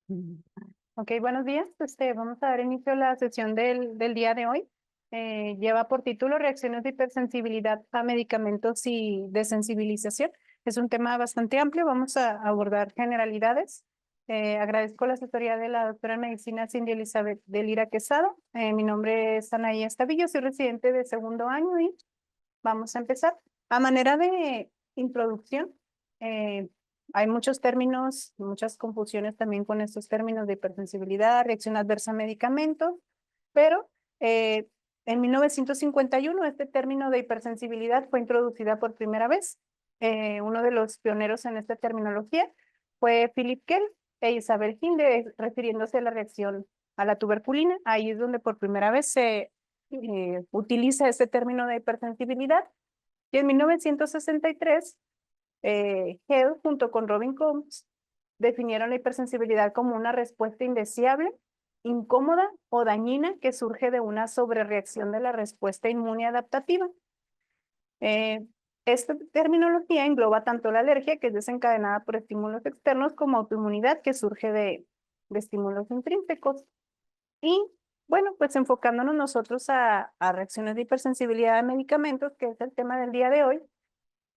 Mm. Ok, buenos días. Vamos a dar inicio a la sesión del día de hoy. Lleva por título Reacciones de hipersensibilidad a medicamentos y desensibilización. Es un tema bastante amplio. Vamos a abordar generalidades. Agradezco la asesoría de la doctora en medicina Cindy Elizabeth de Lira Quesada. Mi nombre es Anaí Estavillo, soy residente de segundo año y vamos a empezar. A manera de introducción, eh, hay muchos términos, muchas confusiones también con estos términos de hipersensibilidad, reacción adversa a medicamentos, pero en 1951 este término de hipersensibilidad fue introducida por primera vez. Uno de los pioneros en esta terminología fue Philip Kell e Isabel Hinde, refiriéndose a la reacción a la tuberculina. Ahí es donde por primera vez se utiliza este término de hipersensibilidad. Y en 1963, Hell junto con Robin Combs definieron la hipersensibilidad como una respuesta indeseable, incómoda o dañina que surge de una sobrereacción de la respuesta inmune adaptativa. Eh, Esta terminología engloba tanto la alergia, que es desencadenada por estímulos externos, como autoinmunidad, que surge de estímulos intrínsecos. Y bueno, pues enfocándonos nosotros a reacciones de hipersensibilidad a medicamentos, que es el tema del día de hoy,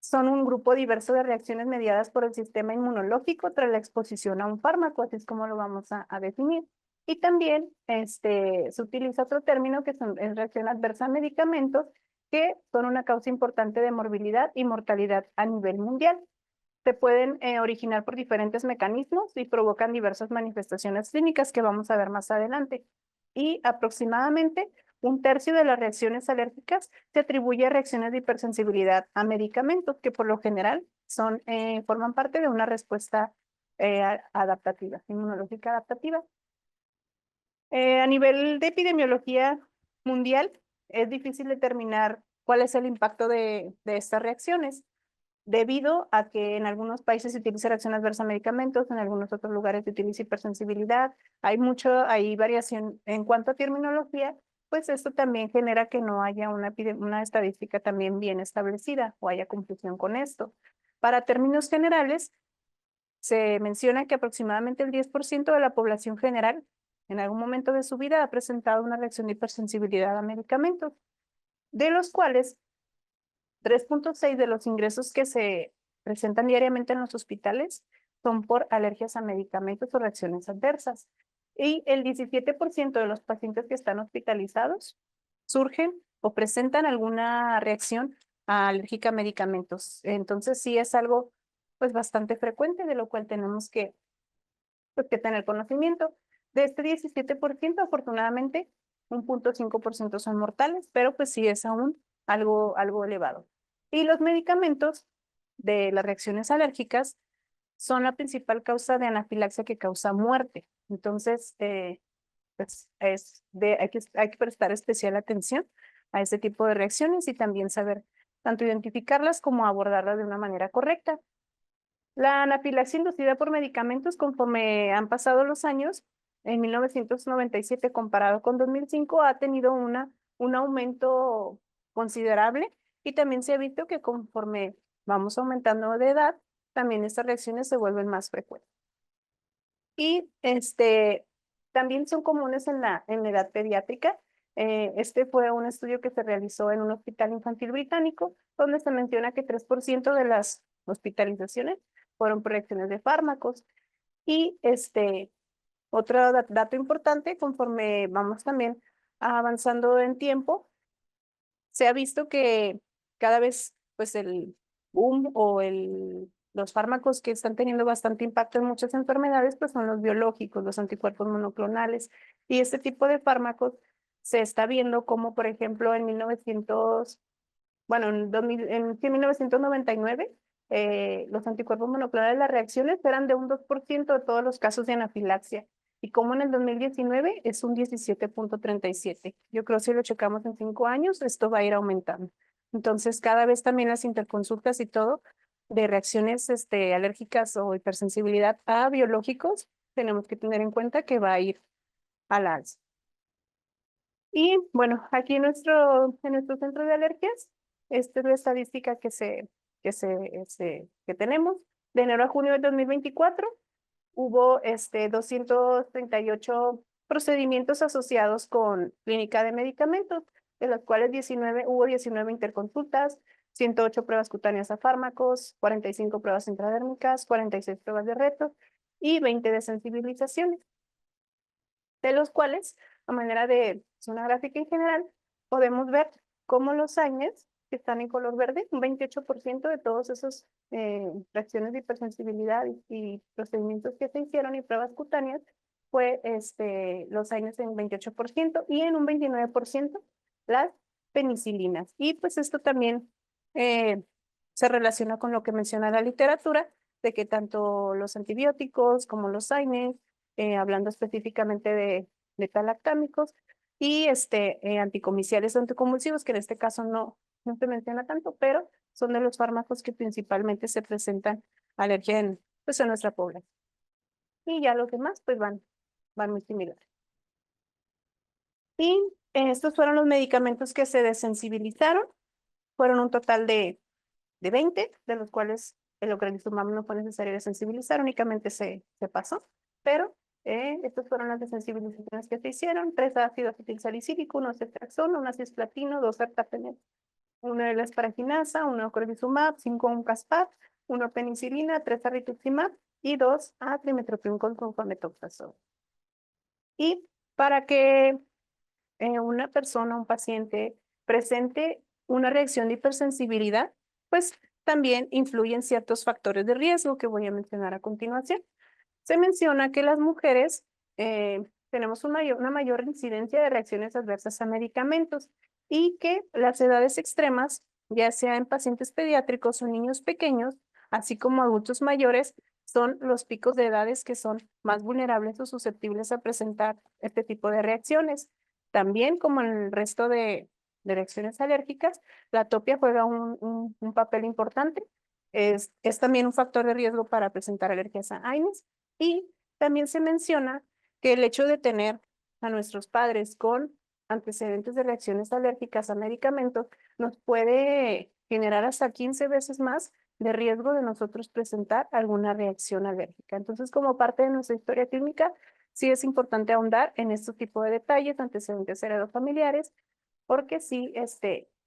son un grupo diverso de reacciones mediadas por el sistema inmunológico tras la exposición a un fármaco, así es como lo vamos a definir. Y también se utiliza otro término que es reacción adversa a medicamentos, que son una causa importante de morbilidad y mortalidad a nivel mundial. Se pueden originar por diferentes mecanismos y provocan diversas manifestaciones clínicas que vamos a ver más adelante. Y aproximadamente un tercio de las reacciones alérgicas se atribuye a reacciones de hipersensibilidad a medicamentos, que por lo general forman parte de una respuesta adaptativa, inmunológica adaptativa. A nivel de epidemiología mundial, es difícil determinar cuál es el impacto de estas reacciones, debido a que en algunos países se utiliza reacción adversa a medicamentos, en algunos otros lugares se utiliza hipersensibilidad. Hay variación en cuanto a terminología, pues esto también genera que no haya una estadística también bien establecida o haya confusión con esto. Para términos generales, se menciona que aproximadamente el 10% de la población general en algún momento de su vida ha presentado una reacción de hipersensibilidad a medicamentos, de los cuales 3.6 de los ingresos que se presentan diariamente en los hospitales son por alergias a medicamentos o reacciones adversas. Y el 17% de los pacientes que están hospitalizados surgen o presentan alguna reacción alérgica a medicamentos. Entonces sí es algo pues bastante frecuente, de lo cual tenemos pues, que tener conocimiento. De este 17%, afortunadamente, 1.5% son mortales, pero pues sí es aún algo elevado. Y los medicamentos de las reacciones alérgicas son la principal causa de anafilaxia que causa muerte. Entonces, pues hay que prestar especial atención a este tipo de reacciones y también saber tanto identificarlas como abordarlas de una manera correcta. La anafilaxia inducida por medicamentos, conforme han pasado los años, en 1997 comparado con 2005, ha tenido un aumento considerable, y también se ha visto que conforme vamos aumentando de edad, también estas reacciones se vuelven más frecuentes. Y también son comunes en la edad pediátrica. Este fue un estudio que se realizó en un hospital infantil británico, donde se menciona que 3% de las hospitalizaciones fueron por reacciones de fármacos. Y otro dato importante, conforme vamos también avanzando en tiempo, se ha visto que cada vez pues el boom o los fármacos que están teniendo bastante impacto en muchas enfermedades pues son los biológicos, los anticuerpos monoclonales. Y este tipo de fármacos se está viendo como, por ejemplo, en 1999, los anticuerpos monoclonales, las reacciones eran de un 2% de todos los casos de anafilaxia. Y como en el 2019 es un 17.37. Yo creo que si lo checamos en 5 años, esto va a ir aumentando. Entonces, cada vez también las interconsultas y todo de reacciones alérgicas o hipersensibilidad a biológicos, tenemos que tener en cuenta que va a ir al alza. Y bueno, aquí en nuestro centro de alergias, esta es la estadística que tenemos. De enero a junio de 2024, hubo 238 procedimientos asociados con clínica de medicamentos, de los cuales hubo 19 interconsultas, 108 pruebas cutáneas a fármacos, 45 pruebas intradérmicas, 46 pruebas de reto y 20 de sensibilizaciones, de los cuales, a manera de una gráfica en general, podemos ver cómo los AINES, que están en color verde, un 28% de todos esos reacciones de hipersensibilidad y procedimientos que se hicieron y pruebas cutáneas, fue los AINES en 28% y en un 29% las penicilinas. Y pues esto también se relaciona con lo que menciona la literatura, de que tanto los antibióticos como los AINES, hablando específicamente de talactámicos, y anticomiciales o anticonvulsivos, que en este caso no se menciona tanto, pero son de los fármacos que principalmente se presentan alergia pues, en nuestra población. Y ya los demás pues van muy similares. Y estos fueron los medicamentos que se desensibilizaron. Fueron un total de 20, de los cuales el ocrelizumab no fue necesario desensibilizar, únicamente se pasó, pero estas fueron las desensibilizaciones que se hicieron: 3 ácido acetilsalicílico, 1 ceftriaxona, 1 cisplatino, 2 ertapenem, 1 de la esparaginasa, 1 ocrelizumab, 5 uncaspar, 1 penicilina, 3 rituximab y 2 a trimethoprim con sulfamethoxazole. Y para que una persona, un paciente, presente una reacción de hipersensibilidad, pues también influyen ciertos factores de riesgo que voy a mencionar a continuación. Se menciona que las mujeres tenemos una mayor incidencia de reacciones adversas a medicamentos y que las edades extremas, ya sea en pacientes pediátricos o niños pequeños, así como adultos mayores, son los picos de edades que son más vulnerables o susceptibles a presentar este tipo de reacciones. También, como en el resto de reacciones alérgicas, la atopia juega un papel importante. Es también un factor de riesgo para presentar alergias a AINES. Y también se menciona que el hecho de tener a nuestros padres con antecedentes de reacciones alérgicas a medicamentos nos puede generar hasta 15 veces más de riesgo de nosotros presentar alguna reacción alérgica. Entonces, como parte de nuestra historia clínica, sí es importante ahondar en este tipo de detalles, antecedentes heredofamiliares, porque sí,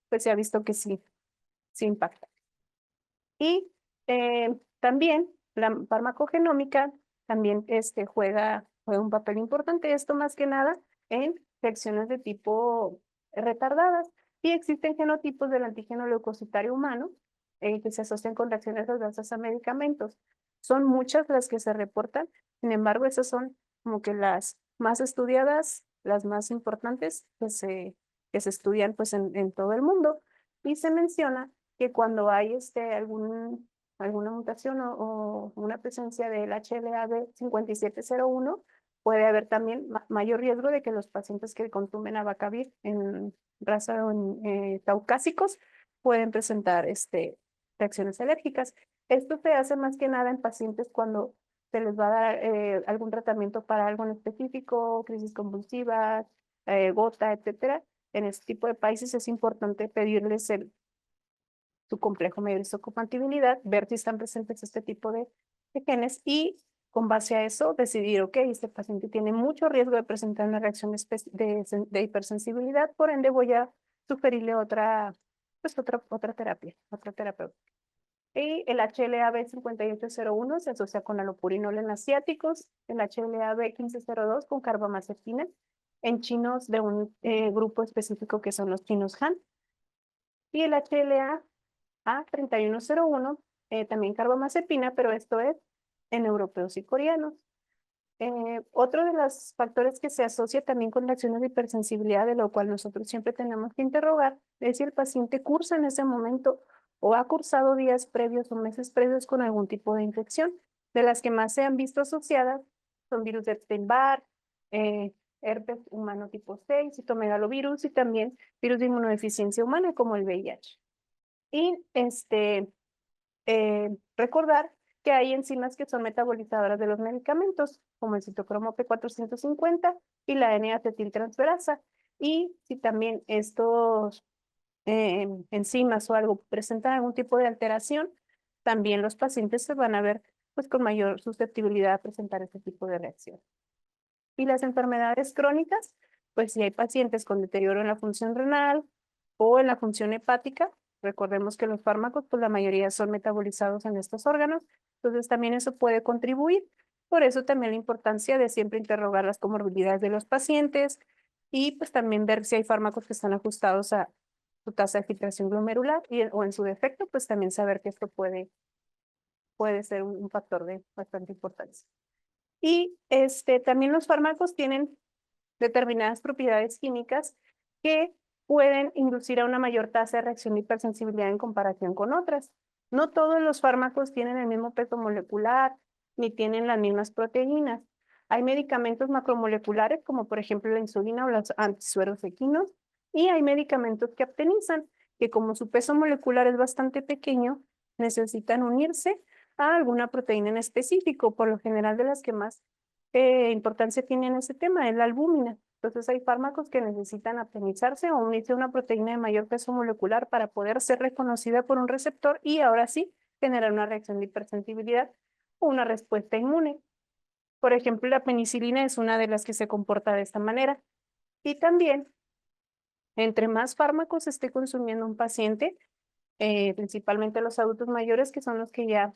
pues se ha visto que sí impacta. Y también la farmacogenómica también juega un papel importante, esto más que nada en reacciones de tipo retardadas. Y existen genotipos del antígeno leucocitario humano que se asocian con reacciones adversas a medicamentos. Son muchas las que se reportan, sin embargo, esas son como que las más estudiadas, las más importantes que se estudian pues en todo el mundo. Y se menciona que cuando hay alguna mutación o una presencia del HLA-B 5701, puede haber también mayor riesgo de que los pacientes que consumen abacavir en raza o en caucásicos pueden presentar reacciones alérgicas. Esto se hace más que nada en pacientes cuando se les va a dar algún tratamiento para algo en específico, crisis convulsivas, gota, etcétera. En este tipo de países es importante pedirles su complejo medio de histocompatibilidad, ver si están presentes este tipo de genes y con base a eso decidir, ok, este paciente tiene mucho riesgo de presentar una reacción de hipersensibilidad, por ende voy a sugerirle otra terapia, otra terapeuta. Y el HLA-B 5801 se asocia con alopurinol en asiáticos, el HLA-B 1502 con carbamazepina en chinos de un grupo específico que son los chinos Han. Y el HLA-A3101 también carbamazepina, pero esto es en europeos y coreanos. Otro de los factores que se asocia también con reacciones de hipersensibilidad, de lo cual nosotros siempre tenemos que interrogar, es si el paciente cursa en ese momento o ha cursado días previos o meses previos con algún tipo de infección. De las que más se han visto asociadas son virus de Epstein-Barr, herpes humano tipo 6, citomegalovirus y también virus de inmunodeficiencia humana como el VIH. Y recordar que hay enzimas que son metabolizadoras de los medicamentos, como el citocromo P450 y la N-acetiltransferasa. Y si también estos enzimas o algo presentan algún tipo de alteración, también los pacientes se van a ver pues con mayor susceptibilidad a presentar este tipo de reacción. Y las enfermedades crónicas, pues si hay pacientes con deterioro en la función renal o en la función hepática, recordemos que los fármacos, pues la mayoría son metabolizados en estos órganos, entonces también eso puede contribuir. Por eso también la importancia de siempre interrogar las comorbilidades de los pacientes y pues también ver si hay fármacos que están ajustados a su tasa de filtración glomerular o en su defecto, pues también saber que esto puede ser un factor de bastante importancia. Y también los fármacos tienen determinadas propiedades químicas que pueden inducir a una mayor tasa de reacción de hipersensibilidad en comparación con otras. No todos los fármacos tienen el mismo peso molecular ni tienen las mismas proteínas. Hay medicamentos macromoleculares, como por ejemplo la insulina o los antisueros equinos, y hay medicamentos que aptenizan, que como su peso molecular es bastante pequeño, necesitan unirse a alguna proteína en específico, por lo general de las que más importancia tiene en ese tema, es la albúmina. Entonces hay fármacos que necesitan aptenizarse o unirse a una proteína de mayor peso molecular para poder ser reconocida por un receptor y ahora sí generar una reacción de hipersensibilidad o una respuesta inmune. Por ejemplo, la penicilina es una de las que se comporta de esta manera. Y también, entre más fármacos esté consumiendo un paciente, principalmente los adultos mayores, que son los que ya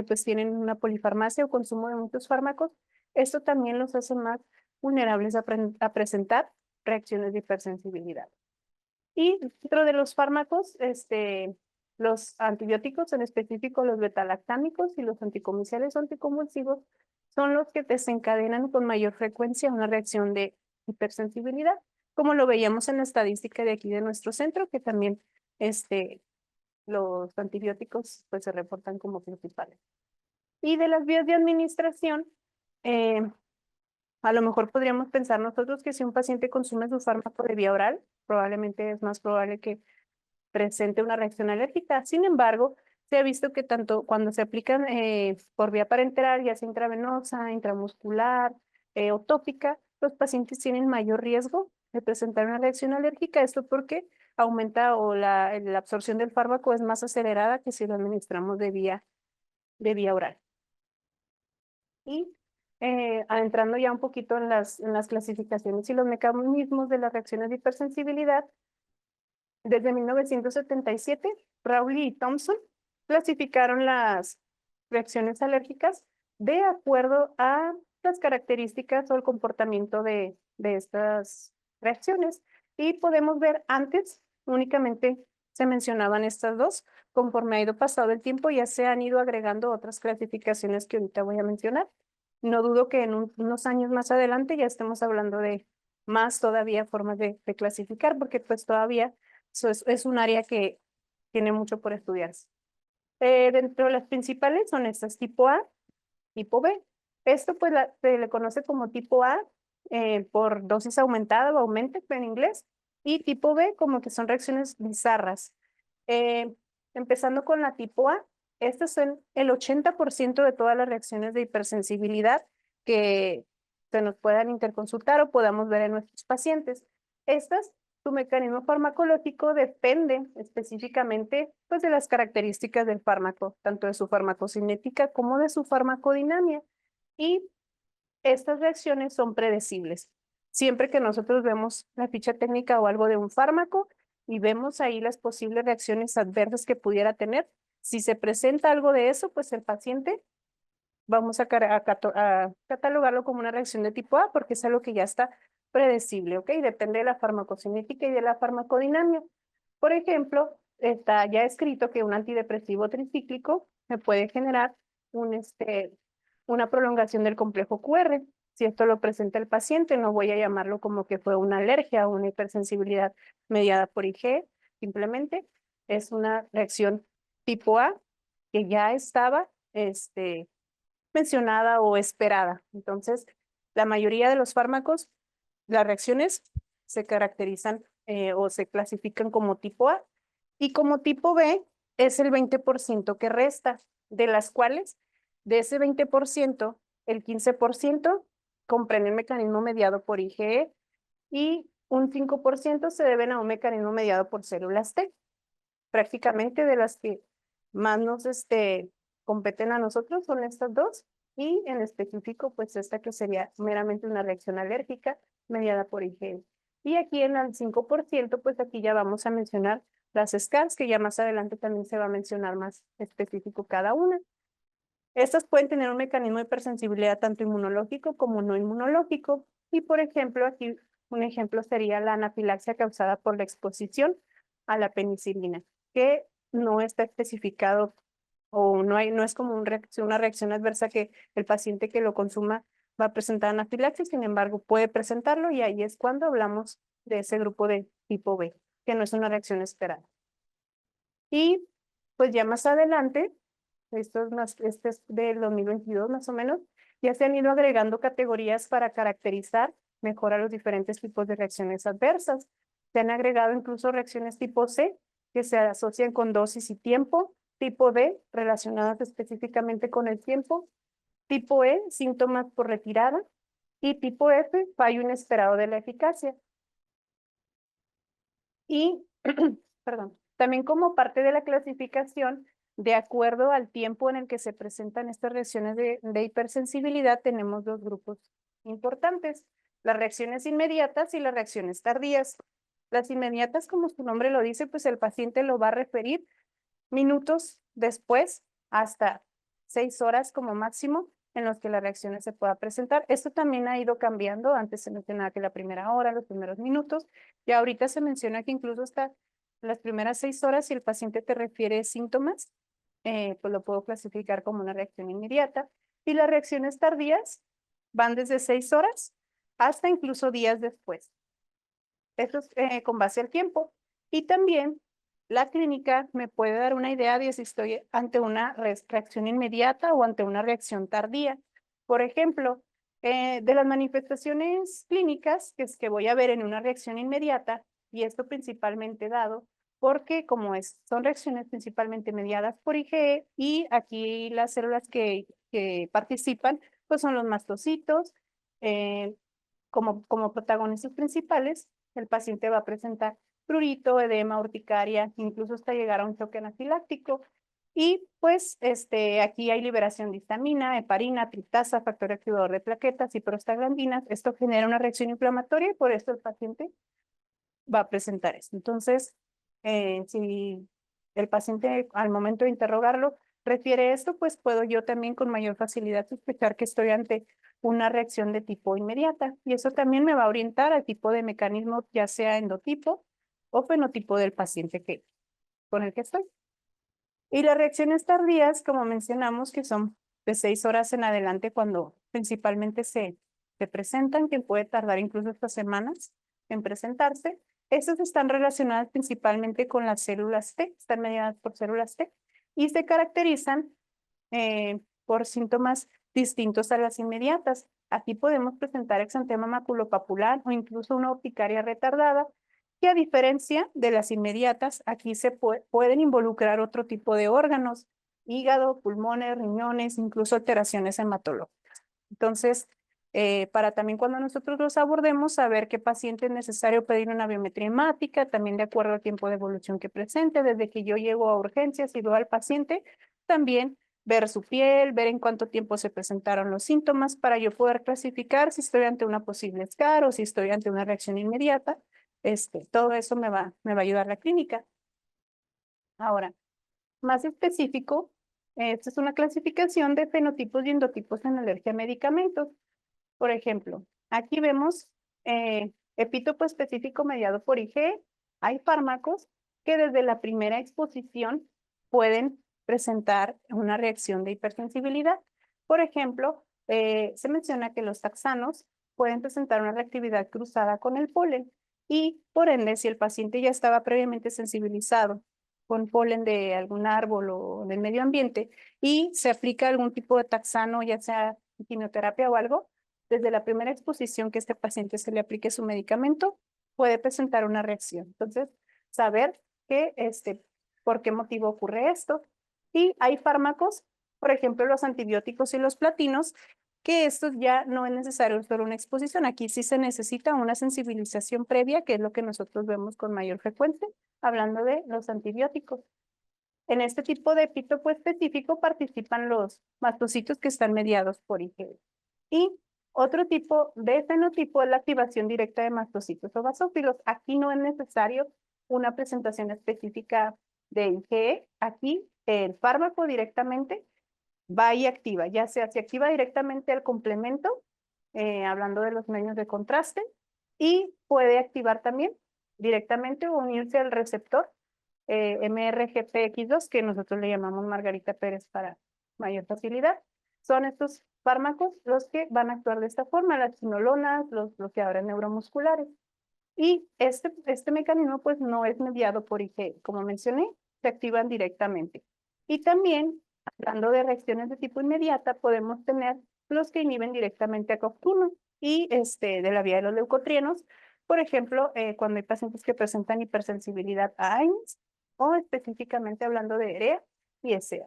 pues tienen una polifarmacia o consumo de muchos fármacos, esto también los hace más vulnerables a presentar reacciones de hipersensibilidad. Y dentro de los fármacos, los antibióticos, en específico los betalactámicos y los anticomiciales o anticonvulsivos, son los que desencadenan con mayor frecuencia una reacción de hipersensibilidad, como lo veíamos en la estadística de aquí de nuestro centro, que también los antibióticos pues, se reportan como principales. Y de las vías de administración, a lo mejor podríamos pensar nosotros que si un paciente consume su fármaco de vía oral, probablemente es más probable que presente una reacción alérgica. Sin embargo, se ha visto que tanto cuando se aplican por vía parenteral, ya sea intravenosa, intramuscular o tópica, los pacientes tienen mayor riesgo de presentar una reacción alérgica. Esto porque aumenta o la absorción del fármaco es más acelerada que si lo administramos de vía oral. Y adentrando ya un poquito en las clasificaciones y los mecanismos de las reacciones de hipersensibilidad, desde 1977, Rowley y Thompson clasificaron las reacciones alérgicas de acuerdo a las características o el comportamiento de estas reacciones. Y podemos ver antes, únicamente se mencionaban estas dos. Conforme ha ido pasado el tiempo, ya se han ido agregando otras clasificaciones que ahorita voy a mencionar. No dudo que en unos años más adelante ya estemos hablando de más todavía formas de clasificar, porque pues todavía eso es un área que tiene mucho por estudiarse. Dentro de las principales son estas tipo A, tipo B. Esto pues se le conoce como tipo A por dosis aumentada o augmented en inglés, y tipo B como que son reacciones bizarras. Empezando con la tipo A, estas son el 80% de todas las reacciones de hipersensibilidad que se nos puedan interconsultar o podamos ver en nuestros pacientes. Estas, su mecanismo farmacológico depende específicamente pues, de las características del fármaco, tanto de su farmacocinética como de su farmacodinamia. Y estas reacciones son predecibles. Siempre que nosotros vemos la ficha técnica o algo de un fármaco y vemos ahí las posibles reacciones adversas que pudiera tener, si se presenta algo de eso, pues el paciente vamos a catalogarlo como una reacción de tipo A porque es algo que ya está predecible, ¿ok? Depende de la farmacocinética y de la farmacodinamia. Por ejemplo, está ya escrito que un antidepresivo tricíclico me puede generar una prolongación del complejo QR. Si esto lo presenta el paciente, no voy a llamarlo como que fue una alergia o una hipersensibilidad mediada por IG, simplemente es una reacción tipo A que ya estaba mencionada o esperada. Entonces, la mayoría de los fármacos, las reacciones se caracterizan o se clasifican como tipo A y como tipo B es el 20% que resta, de las cuales de ese 20%, el 15% comprende el mecanismo mediado por IgE y un 5% se deben a un mecanismo mediado por células T. Prácticamente de las que más nos competen a nosotros son estas dos, y en específico, pues esta que sería meramente una reacción alérgica mediada por IgE. Y aquí en el 5%, pues aquí ya vamos a mencionar las SCARs, que ya más adelante también se va a mencionar más específico cada una. Estas pueden tener un mecanismo de hipersensibilidad tanto inmunológico como no inmunológico. Y por ejemplo, aquí un ejemplo sería la anafilaxia causada por la exposición a la penicilina, que no está especificado o no es como una reacción adversa que el paciente que lo consuma va a presentar anafilaxia, sin embargo puede presentarlo, y ahí es cuando hablamos de ese grupo de tipo B, que no es una reacción esperada. Y pues ya más adelante, este es del 2022 más o menos, ya se han ido agregando categorías para caracterizar mejor a los diferentes tipos de reacciones adversas. Se han agregado incluso reacciones tipo C, que se asocian con dosis y tiempo, tipo D, relacionadas específicamente con el tiempo, tipo E, síntomas por retirada, y tipo F, fallo inesperado de la eficacia. Y, perdón, también como parte de la clasificación, de acuerdo al tiempo en el que se presentan estas reacciones de hipersensibilidad, tenemos dos grupos importantes: las reacciones inmediatas y las reacciones tardías. Las inmediatas, como su nombre lo dice, pues el paciente lo va a referir minutos después, hasta 6 horas como máximo, en los que las reacciones se pueda presentar. Esto también ha ido cambiando. Antes se mencionaba que la primera hora, los primeros minutos, y ahorita se menciona que incluso hasta las primeras 6 horas, si el paciente te refiere síntomas, pues lo puedo clasificar como una reacción inmediata. Y las reacciones tardías van desde 6 horas hasta incluso días después. Esto es con base al tiempo. Y también la clínica me puede dar una idea de si estoy ante una reacción inmediata o ante una reacción tardía. Por ejemplo, de las manifestaciones clínicas que voy a ver en una reacción inmediata, y esto principalmente dado porque son reacciones principalmente mediadas por IgE, y aquí las células que participan pues son los mastocitos, como protagonistas principales. El paciente va a presentar prurito, edema, urticaria, incluso hasta llegar a un choque anafiláctico. Y pues aquí hay liberación de histamina, heparina, triptasa, factor activador de plaquetas y prostaglandinas. Esto genera una reacción inflamatoria y por esto el paciente va a presentar esto. Entonces, si el paciente al momento de interrogarlo refiere esto, pues puedo yo también con mayor facilidad sospechar que estoy ante una reacción de tipo inmediata. Y eso también me va a orientar al tipo de mecanismo, ya sea endotipo o fenotipo del paciente con el que estoy. Y las reacciones tardías, como mencionamos, que son de 6 horas en adelante cuando principalmente se presentan, que puede tardar incluso hasta semanas en presentarse. Estas están relacionadas principalmente con las células T, están mediadas por células T, y se caracterizan por síntomas distintos a las inmediatas. Aquí podemos presentar exantema maculopapular o incluso una urticaria retardada, que a diferencia de las inmediatas, aquí se pueden involucrar otro tipo de órganos: hígado, pulmones, riñones, incluso alteraciones hematológicas. Entonces, para también cuando nosotros los abordemos, saber qué paciente es necesario pedir una biometría hemática, también de acuerdo al tiempo de evolución que presente, desde que yo llego a urgencias y veo al paciente, también ver su piel, ver en cuánto tiempo se presentaron los síntomas, para yo poder clasificar si estoy ante una posible SCAR o si estoy ante una reacción inmediata. Todo eso me va a ayudar la clínica. Ahora, más específico, esta es una clasificación de fenotipos y endotipos en alergia a medicamentos. Por ejemplo, aquí vemos epítopo específico mediado por IgE. Hay fármacos que desde la primera exposición pueden presentar una reacción de hipersensibilidad. Por ejemplo, se menciona que los taxanos pueden presentar una reactividad cruzada con el polen, y por ende, si el paciente ya estaba previamente sensibilizado con polen de algún árbol o del medio ambiente y se aplica algún tipo de taxano, ya sea quimioterapia o algo, desde la primera exposición que este paciente se le aplique su medicamento, puede presentar una reacción. Entonces, saber por qué motivo ocurre esto. Y hay fármacos, por ejemplo, los antibióticos y los platinos, que estos ya no es necesario solo una exposición. Aquí sí se necesita una sensibilización previa, que es lo que nosotros vemos con mayor frecuencia, hablando de los antibióticos. en este tipo de epítopo específico participan los mastocitos que están mediados por IgE. Y otro tipo de fenotipo es la activación directa de mastocitos o basófilos. Aquí no es necesario una presentación específica de IgE. Aquí el fármaco directamente va y activa, ya sea se activa directamente al complemento, hablando de los medios de contraste, y puede activar también directamente o unirse al receptor MRGPX2, que nosotros le llamamos Margarita Pérez para mayor facilidad. Son estos fármacos los que van a actuar de esta forma, las quinolonas, los bloqueadores neuromusculares. Y este mecanismo pues no es mediado por IgE, como mencioné, se activan directamente. Y también, hablando de reacciones de tipo inmediata, podemos tener los que inhiben directamente a COX-1 y de la vía de los leucotrienos, por ejemplo, cuando hay pacientes que presentan hipersensibilidad a AINES o específicamente hablando de EREA y ESEA.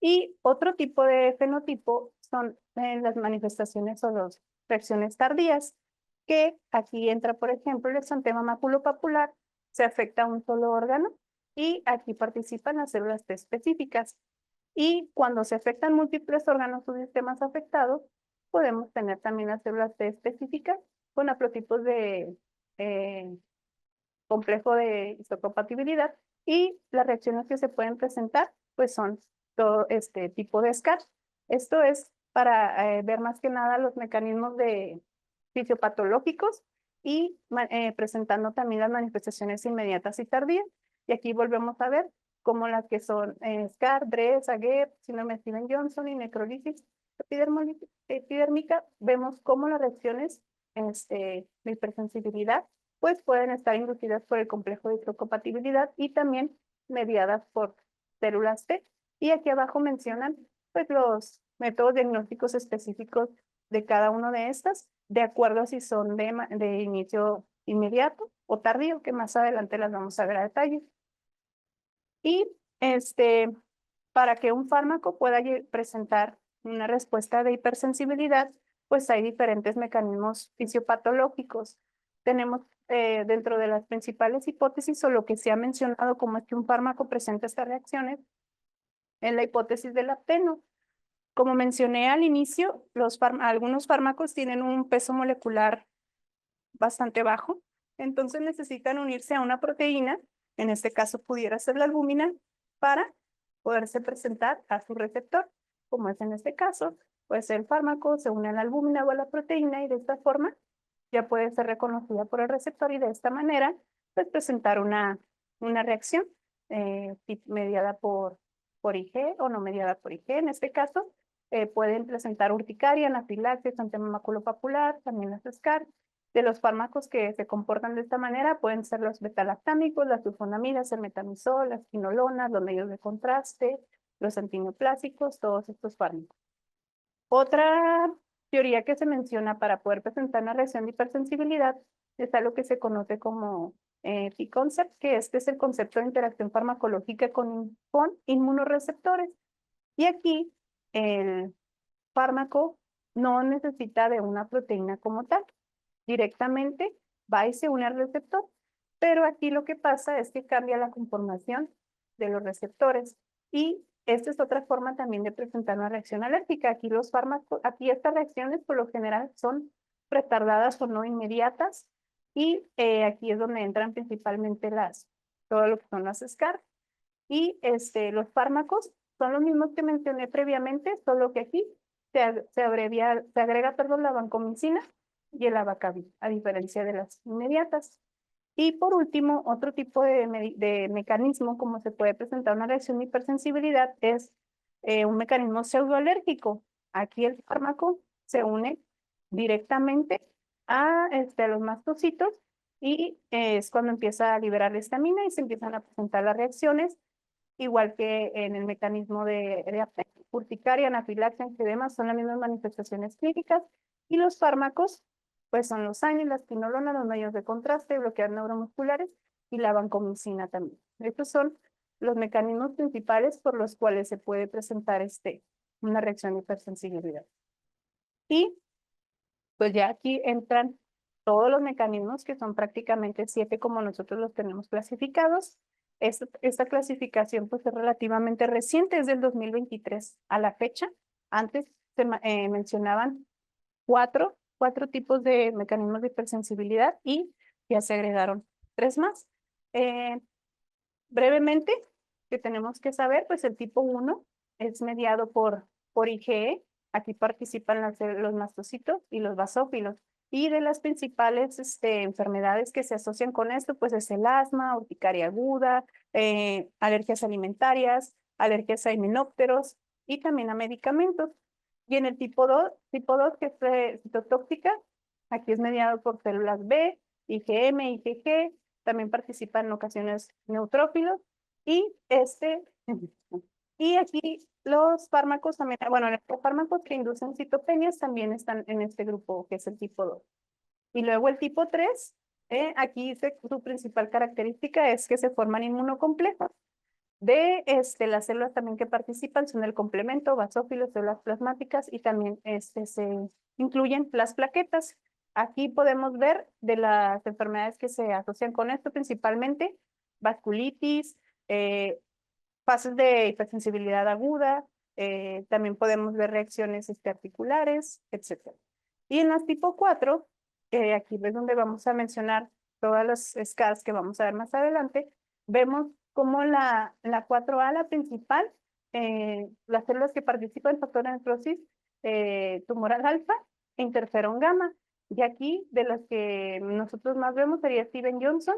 Y otro tipo de fenotipo son las manifestaciones o las reacciones tardías, que aquí entra, por ejemplo, el exantema maculopapular, se afecta a un solo órgano y aquí participan las células T específicas. Y cuando se afectan múltiples órganos o sistemas afectados, podemos tener también las células T específicas con haplotipos de complejo de histocompatibilidad y las reacciones que se pueden presentar pues son todo este tipo de SCAR. Esto es para ver más que nada los mecanismos de fisiopatológicos y presentando también las manifestaciones inmediatas y tardías. Y aquí volvemos a ver como las que son SCAR, DRES, AGEP, síndrome Stevens-Johnson y necrolisis epidérmica. Vemos cómo las reacciones de hipersensibilidad pues pueden estar inducidas por el complejo de histocompatibilidad y también mediadas por células T. Y aquí abajo mencionan pues los métodos diagnósticos específicos de cada una de estas, de acuerdo a si son de inicio inmediato o tardío, que más adelante las vamos a ver a detalle. Y para que un fármaco pueda presentar una respuesta de hipersensibilidad, pues hay diferentes mecanismos fisiopatológicos. Tenemos dentro de las principales hipótesis o lo que se ha mencionado como es que un fármaco presenta estas reacciones, en la hipótesis del apteno. Como mencioné al inicio, algunos fármacos tienen un peso molecular bastante bajo, entonces necesitan unirse a una proteína, en este caso pudiera ser la albúmina, para poderse presentar a su receptor, como es en este caso, pues el fármaco se une a la albúmina o a la proteína y de esta forma ya puede ser reconocida por el receptor y de esta manera pues presentar una reacción mediada por IgE o no mediada por IgE. En este caso pueden presentar urticaria, anafilaxis, exantema maculopapular, también las SCAR. De los fármacos que se comportan de esta manera pueden ser los betalactámicos, las sulfonamidas, el metamizol, las quinolonas, los medios de contraste, los antineoplásicos, todos estos fármacos. Otra teoría que se menciona para poder presentar una reacción de hipersensibilidad es algo que se conoce como P-concept, que este es el concepto de interacción farmacológica con inmunoreceptores. Y aquí el fármaco no necesita de una proteína como tal. Directamente va y se une al receptor. Pero aquí lo que pasa es que cambia la conformación de los receptores. Y esta es otra forma también de presentar una reacción alérgica. Aquí los fármacos, aquí estas reacciones por lo general son retardadas o no inmediatas. Y aquí es donde entran principalmente todo lo que son las SCAR. Y los fármacos son los mismos que mencioné previamente, solo que aquí se agrega, perdón, la vancomicina y el abacavir, a diferencia de las inmediatas. Y por último, otro tipo de mecanismo como se puede presentar una reacción de hipersensibilidad es un mecanismo pseudoalérgico. Aquí el fármaco se une directamente a los mastocitos y es cuando empieza a liberar la histamina y se empiezan a presentar las reacciones, igual que en el mecanismo de urticaria, anafilaxia, edema, son las mismas manifestaciones clínicas y los fármacos pues son los AINES, las quinolonas, los medios de contraste, bloqueadores neuromusculares y la vancomicina también. Estos son los mecanismos principales por los cuales se puede presentar una reacción de hipersensibilidad. Y pues ya aquí entran todos los mecanismos que son prácticamente 7 como nosotros los tenemos clasificados. Esta clasificación pues es relativamente reciente, es del 2023 a la fecha. Antes se mencionaban cuatro tipos de mecanismos de hipersensibilidad y ya se agregaron 3 más. Brevemente, que tenemos que saber, pues el tipo 1 es mediado por IgE. Aquí participan los mastocitos y los basófilos. Y de las principales enfermedades que se asocian con esto, pues es el asma, urticaria aguda, alergias alimentarias, alergias a himenópteros y también a medicamentos. Y en el tipo 2 que es citotóxica, aquí es mediado por células B, IgM, IgG, también participan en ocasiones neutrófilos y y aquí los fármacos también, bueno, los fármacos que inducen citopenias también están en este grupo que es el tipo 2. Y luego el tipo 3, aquí su principal característica es que se forman inmunocomplejos. De las células también que participan son el complemento, basófilos, células plasmáticas y también se incluyen las plaquetas. Aquí podemos ver de las enfermedades que se asocian con esto, principalmente vasculitis, fases de hipersensibilidad aguda, también podemos ver reacciones articulares, etc. Y en las tipo 4, aquí es donde vamos a mencionar todas las SCARs que vamos a ver más adelante, vemos como la 4A, la principal, las células que participan en factor de necrosis tumoral alfa e interferón gamma. Y aquí, de las que nosotros más vemos, sería Steven Johnson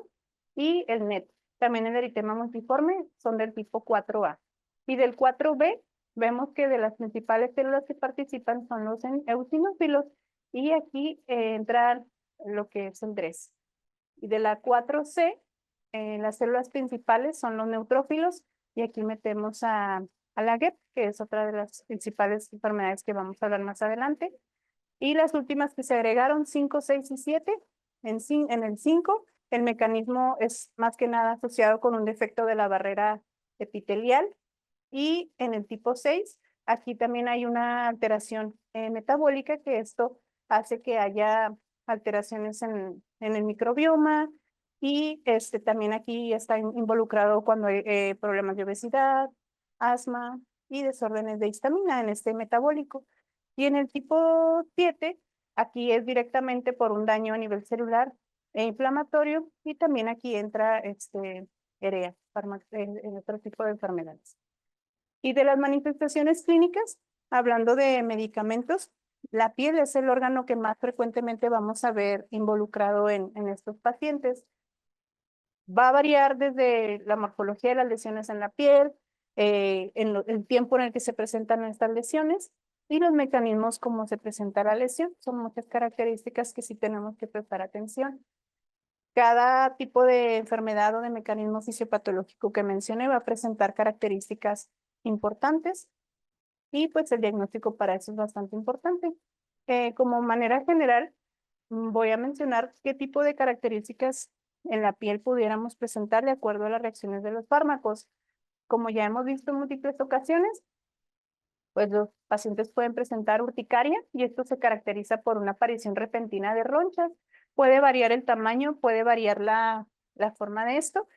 y el NET. También el eritema multiforme son del tipo 4A. Y del 4B, vemos que de las principales células que participan son los eosinófilos. Y aquí entra lo que es el DRES. Y de la 4C, las células principales son los neutrófilos. Y aquí metemos a la GEP, que es otra de las principales enfermedades que vamos a hablar más adelante. Y las últimas que se agregaron, 5, 6 y 7. En el 5, el mecanismo es más que nada asociado con un defecto de la barrera epitelial. Y en el tipo 6, aquí también hay una alteración metabólica, que esto hace que haya alteraciones en el microbioma. Y también aquí está involucrado cuando hay problemas de obesidad, asma y desórdenes de histamina en este metabólico. Y en el tipo 7, aquí es directamente por un daño a nivel celular e inflamatorio, y también aquí entra EREA, en otro tipo de enfermedades. Y de las manifestaciones clínicas, hablando de medicamentos, la piel es el órgano que más frecuentemente vamos a ver involucrado en estos pacientes. Va a variar desde la morfología de las lesiones en la piel, el tiempo en el que se presentan estas lesiones y los mecanismos como se presenta la lesión. Son muchas características que sí tenemos que prestar atención. Cada tipo de enfermedad o de mecanismo fisiopatológico que mencioné va a presentar características importantes y pues el diagnóstico para eso es bastante importante. Como manera general, voy a mencionar qué tipo de características en la piel pudiéramos presentar de acuerdo a las reacciones de los fármacos. Como ya hemos visto en múltiples ocasiones, pues los pacientes pueden presentar urticaria y esto se caracteriza por una aparición repentina de ronchas. Puede variar el tamaño, puede variar la forma de esto.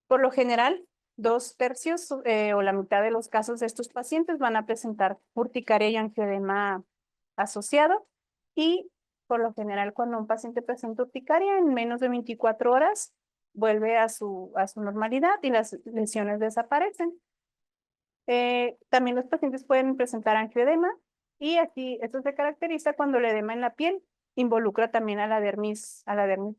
Por lo general, 2/3 o la mitad de los casos de estos pacientes van a presentar urticaria y angioedema asociado. Y por lo general, cuando un paciente presenta urticaria, en menos de 24 horas vuelve a su normalidad y las lesiones desaparecen. También los pacientes pueden presentar angioedema y aquí esto se caracteriza cuando el edema en la piel involucra también a la dermis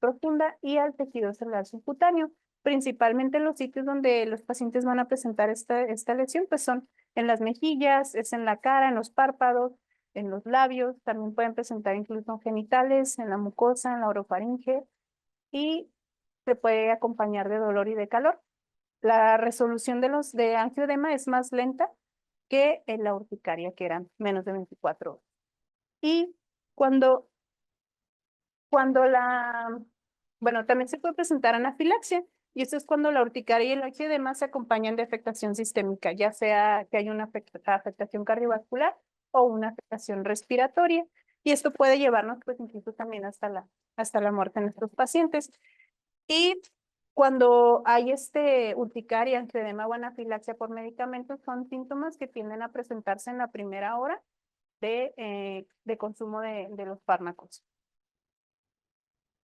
profunda y al tejido celular subcutáneo. Principalmente en los sitios donde los pacientes van a presentar esta lesión, pues son en las mejillas, es en la cara, en los párpados, en los labios, también pueden presentar incluso en genitales, en la mucosa, en la orofaringe y se puede acompañar de dolor y de calor. La resolución de angioedema es más lenta que en la urticaria, que eran menos de 24 horas. Y cuando, cuando bueno, también se puede presentar anafilaxia, y esto es cuando la urticaria y el angioedema se acompañan de afectación sistémica, ya sea que haya una afectación cardiovascular o una afectación respiratoria, y esto puede llevarnos pues incluso también hasta la muerte en estos pacientes. Y cuando hay urticaria, angioedema o anafilaxia por medicamentos, son síntomas que tienden a presentarse en la primera hora de consumo de los fármacos.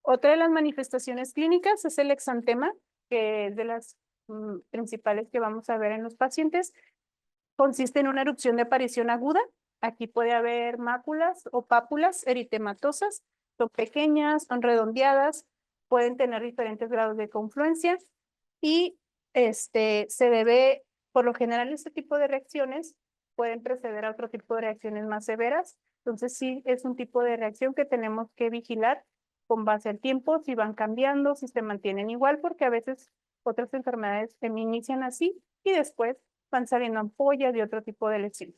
Otra de las manifestaciones clínicas es el exantema, que es de las principales que vamos a ver en los pacientes. Consiste en una erupción de aparición aguda. Aquí puede haber máculas o pápulas eritematosas. Son pequeñas, son redondeadas, pueden tener diferentes grados de confluencia y se debe, por lo general, este tipo de reacciones pueden preceder a otro tipo de reacciones más severas. Entonces, sí, es un tipo de reacción que tenemos que vigilar con base al tiempo, si van cambiando, si se mantienen igual, porque a veces otras enfermedades se inician así y después van saliendo ampollas y otro tipo de lesiones.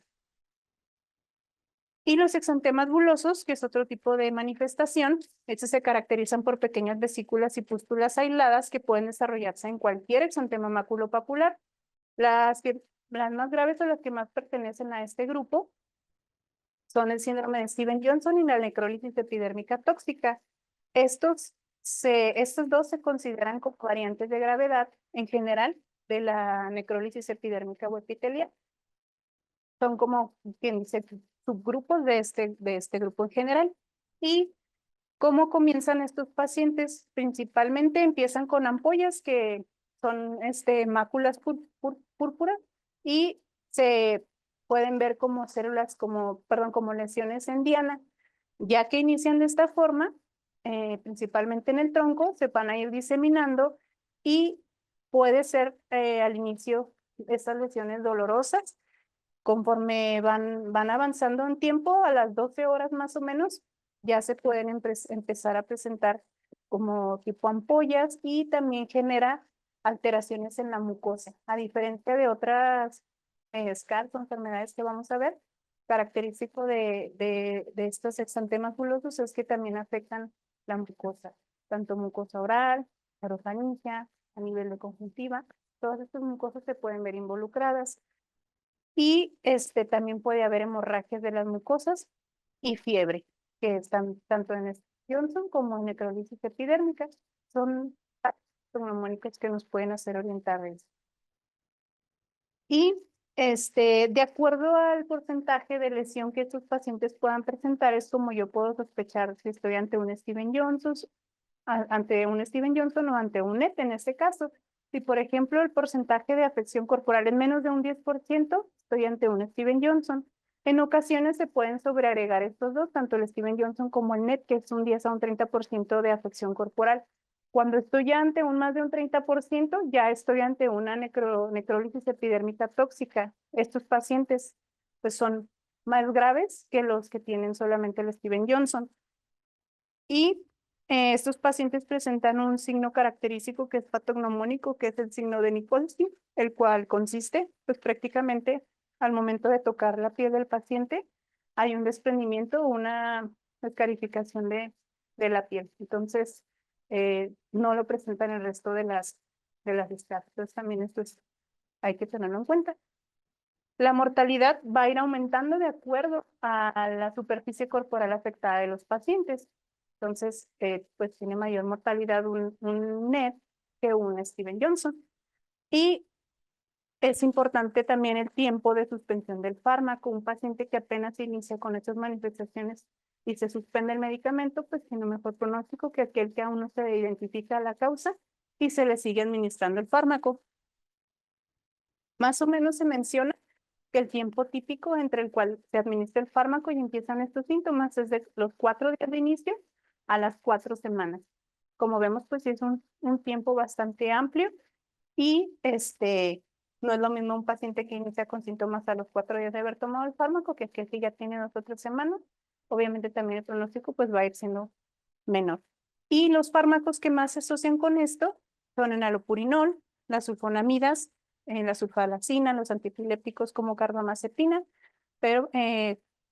Y los exantemas bulosos, que es otro tipo de manifestación, estos se caracterizan por pequeñas vesículas y pústulas aisladas que pueden desarrollarse en cualquier exantema maculopapular. Las más graves o las que más pertenecen a este grupo son el síndrome de Stevens-Johnson y la necrólisis epidérmica tóxica. Estos dos se consideran como variantes de gravedad en general de la necrólisis epidérmica o epitelial. Son como, quien dice, subgrupos de este grupo en general. ¿Y cómo comienzan estos pacientes? Principalmente empiezan con ampollas que son máculas púrpuras y se pueden ver como células, como lesiones en diana. Ya que inician de esta forma, principalmente en el tronco, se van a ir diseminando y puede ser al inicio estas lesiones dolorosas. Conforme van avanzando en tiempo, a las 12 horas más o menos, ya se pueden empezar a presentar como tipo ampollas y también genera alteraciones en la mucosa. A diferencia de otras SCARs o enfermedades que vamos a ver, característico de estos exantemas bulosos es que también afectan la mucosa, tanto mucosa oral, orofaringia, a nivel de conjuntiva. Todas estas mucosas se pueden ver involucradas. Y también puede haber hemorragias de las mucosas y fiebre, que están tanto en Johnson como en necrolisis epidérmica. Son neumónicos que nos pueden hacer orientar eso. Y de acuerdo al porcentaje de lesión que estos pacientes puedan presentar, es como yo puedo sospechar si estoy ante un Stevens-Johnson, o ante un NET en este caso. Si, por ejemplo, el porcentaje de afección corporal es menos de un 10%, estoy ante un Stevens-Johnson. En ocasiones se pueden sobreagregar estos dos, tanto el Stevens-Johnson como el NET, que es un 10 a un 30% de afección corporal. Cuando estoy ya ante más de un 30%, ya estoy ante una necrólisis epidérmica tóxica. Estos pacientes pues, son más graves que los que tienen solamente el Stevens-Johnson. Y estos pacientes presentan un signo característico que es patognomónico, que es el signo de Nikolsky, el cual consiste, pues prácticamente al momento de tocar la piel del paciente, hay un desprendimiento o una escarificación de la piel. Entonces, no lo presentan el resto de las escalas. Entonces, también esto hay que tenerlo en cuenta. La mortalidad va a ir aumentando de acuerdo a la superficie corporal afectada de los pacientes. Entonces, pues tiene mayor mortalidad un NET que un Stevens-Johnson. Y es importante también el tiempo de suspensión del fármaco. Un paciente que apenas inicia con estas manifestaciones y se suspende el medicamento, pues tiene un mejor pronóstico que aquel que aún no se identifica la causa y se le sigue administrando el fármaco. Más o menos se menciona que el tiempo típico entre el cual se administra el fármaco y empiezan estos síntomas es de los 4 días de inicio a las 4 semanas. Como vemos, pues es un tiempo bastante amplio y no es lo mismo un paciente que inicia con síntomas a los 4 días de haber tomado el fármaco que aquel que ya tiene 2 o 3 semanas. Obviamente también el pronóstico pues va a ir siendo menor. Y los fármacos que más se asocian con esto son el allopurinol, las sulfonamidas, la sulfalacina, los antiepilépticos como carbamazepina, pero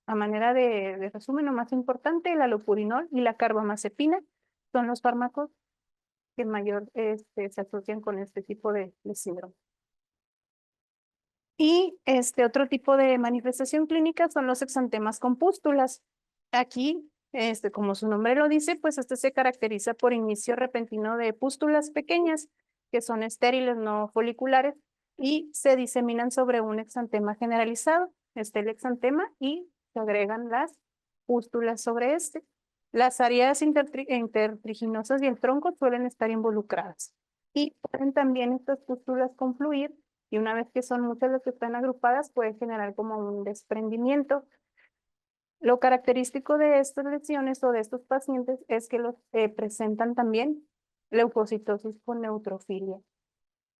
a manera de resumen, lo más importante, el allopurinol y la carbamazepina son los fármacos que mayor se asocian con este tipo de síndrome. Y otro tipo de manifestación clínica son los exantemas con pústulas. Aquí, como su nombre lo dice, pues se caracteriza por inicio repentino de pústulas pequeñas que son estériles, no foliculares, y se diseminan sobre un exantema generalizado. Este es el exantema y se agregan las pústulas sobre este. Las áreas intertriginosas y el tronco suelen estar involucradas. Y pueden también estas pústulas confluir y una vez que son muchas las que están agrupadas puede generar como un desprendimiento. Lo característico de estas lesiones o de estos pacientes es que los presentan también leucocitosis con neutrofilia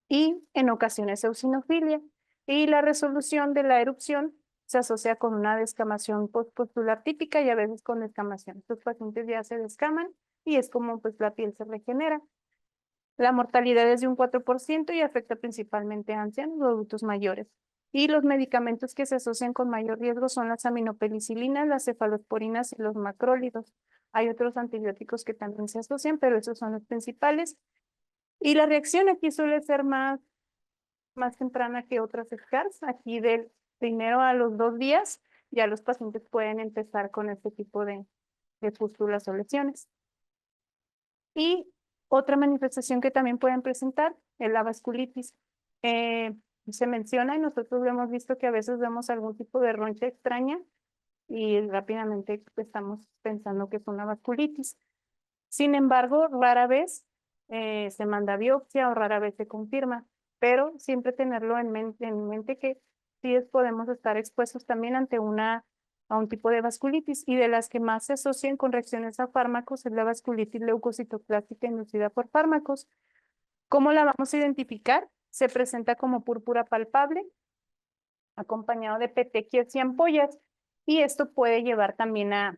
y en ocasiones eosinofilia. Y la resolución de la erupción se asocia con una descamación postpostular típica y a veces con descamación. Estos pacientes ya se descaman y es como pues la piel se regenera. La mortalidad es de un 4% y afecta principalmente a ancianos o adultos mayores. Y los medicamentos que se asocian con mayor riesgo son las aminopenicilinas, las cefalosporinas y los macrólidos. Hay otros antibióticos que también se asocian, pero esos son los principales. Y la reacción aquí suele ser más temprana que otras SCARs. Aquí del primero a los 2 días ya los pacientes pueden empezar con este tipo de pústulas o lesiones. Y otra manifestación que también pueden presentar es la vasculitis. Se menciona y nosotros hemos visto que a veces vemos algún tipo de roncha extraña y rápidamente estamos pensando que es una vasculitis. Sin embargo, rara vez se manda biopsia o rara vez se confirma, pero siempre tenerlo en mente que sí podemos estar expuestos también ante a un tipo de vasculitis y de las que más se asocian con reacciones a fármacos es la vasculitis leucocitoclástica inducida por fármacos. ¿Cómo la vamos a identificar? Se presenta como púrpura palpable, acompañado de petequias y ampollas, y esto puede llevar también a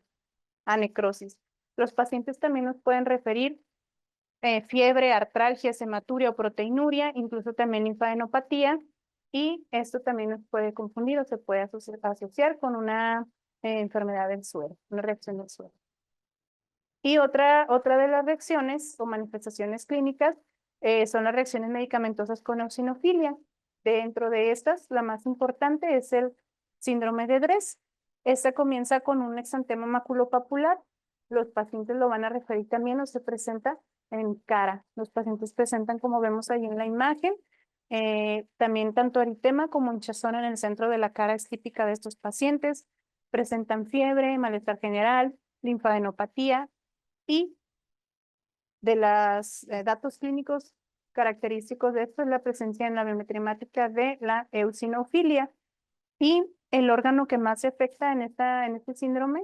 necrosis. Los pacientes también nos pueden referir fiebre, artralgia, hematuria o proteinuria, incluso también linfadenopatía, y esto también nos puede confundir o se puede asociar con una enfermedad del suero, una reacción del suero. Y otra de las reacciones o manifestaciones clínicas son las reacciones medicamentosas con eosinofilia. Dentro de estas, la más importante es el síndrome de Dress. Esta comienza con un exantema maculopapular. Los pacientes lo van a referir también o se presenta en cara. Los pacientes presentan, como vemos ahí en la imagen, también tanto eritema como hinchazón en el centro de la cara es típica de estos pacientes. Presentan fiebre, malestar general, linfadenopatía y de los datos clínicos característicos de esto es la presencia en la biometría hemática de la eosinofilia. Y el órgano que más se afecta en este síndrome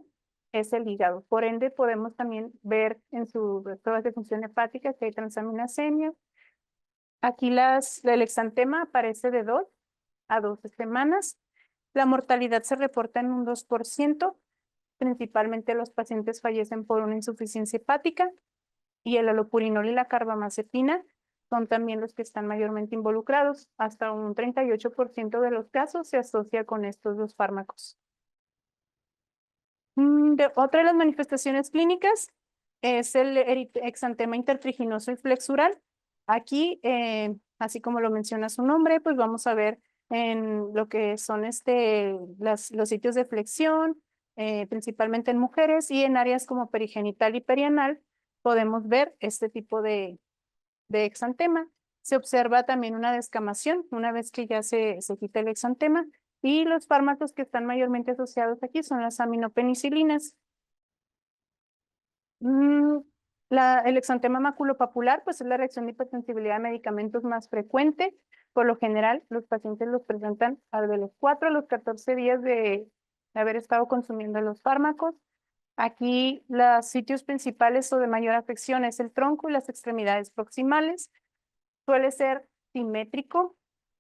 es el hígado. Por ende, podemos también ver en sus pruebas de función hepática que hay transaminasemia. Aquí el exantema aparece de 2 a 12 semanas. La mortalidad se reporta en un 2%. Principalmente los pacientes fallecen por una insuficiencia hepática y el alopurinol y la carbamazepina son también los que están mayormente involucrados. Hasta un 38% de los casos se asocia con estos dos fármacos. Otra de las manifestaciones clínicas es el exantema intertriginoso y flexural. Aquí, así como lo menciona su nombre, pues vamos a ver en lo que son los sitios de flexión, principalmente en mujeres y en áreas como perigenital y perianal, podemos ver este tipo de exantema. Se observa también una descamación una vez que ya se quita el exantema y los fármacos que están mayormente asociados aquí son las aminopenicilinas. El exantema maculopapular pues es la reacción de hipersensibilidad a medicamentos más frecuente. Por lo general, los pacientes los presentan de los 4 a los 14 días de haber estado consumiendo los fármacos. Aquí los sitios principales o de mayor afección es el tronco y las extremidades proximales. Suele ser simétrico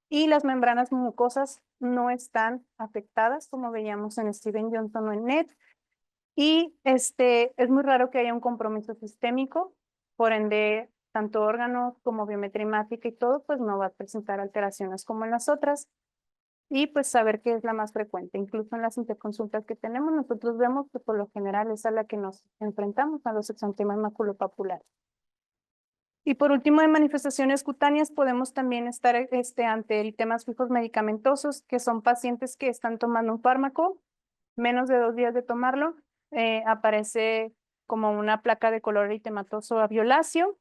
y las membranas mucosas no están afectadas, como veíamos en Steven Johnson o en NET. Y es muy raro que haya un compromiso sistémico, por ende, tanto órganos como biometría hemática y todo, pues no va a presentar alteraciones como en las otras. Y pues saber qué es la más frecuente. Incluso en las interconsultas que tenemos, nosotros vemos que por lo general es a la que nos enfrentamos a los exantemas maculopapulares. Y por último, en manifestaciones cutáneas podemos también estar ante eritemas fijos medicamentosos, que son pacientes que están tomando un fármaco, menos de 2 días de tomarlo, aparece como una placa de color eritematoso a violáceo,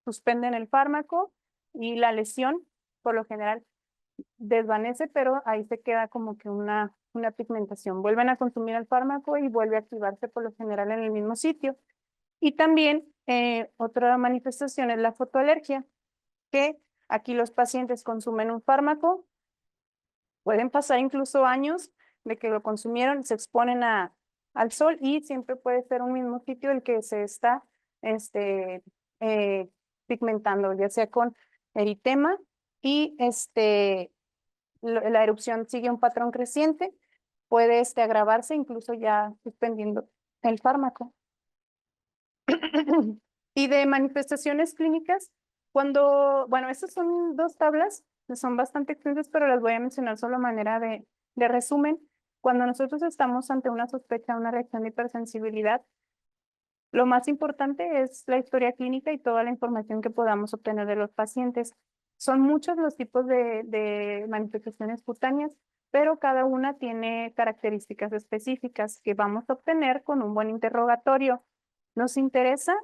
suspenden el fármaco y la lesión, por lo general, desvanece, pero ahí se queda como que una pigmentación. Vuelven a consumir el fármaco y vuelve a activarse por lo general en el mismo sitio. Y también otra manifestación es la fotoalergia, que aquí los pacientes consumen un fármaco, pueden pasar incluso años de que lo consumieron, se exponen al sol y siempre puede ser un mismo sitio el que se está este, eh, pigmentando, ya sea con eritema y la erupción sigue un patrón creciente, puede agravarse incluso ya suspendiendo el fármaco. Y de manifestaciones clínicas, bueno, estas son dos tablas, que son bastante extensas, pero las voy a mencionar solo a manera de resumen. Cuando nosotros estamos ante una sospecha, una reacción de hipersensibilidad, lo más importante es la historia clínica y toda la información que podamos obtener de los pacientes. Son muchos los tipos de manifestaciones cutáneas, pero cada una tiene características específicas que vamos a obtener con un buen interrogatorio. Nos interesa,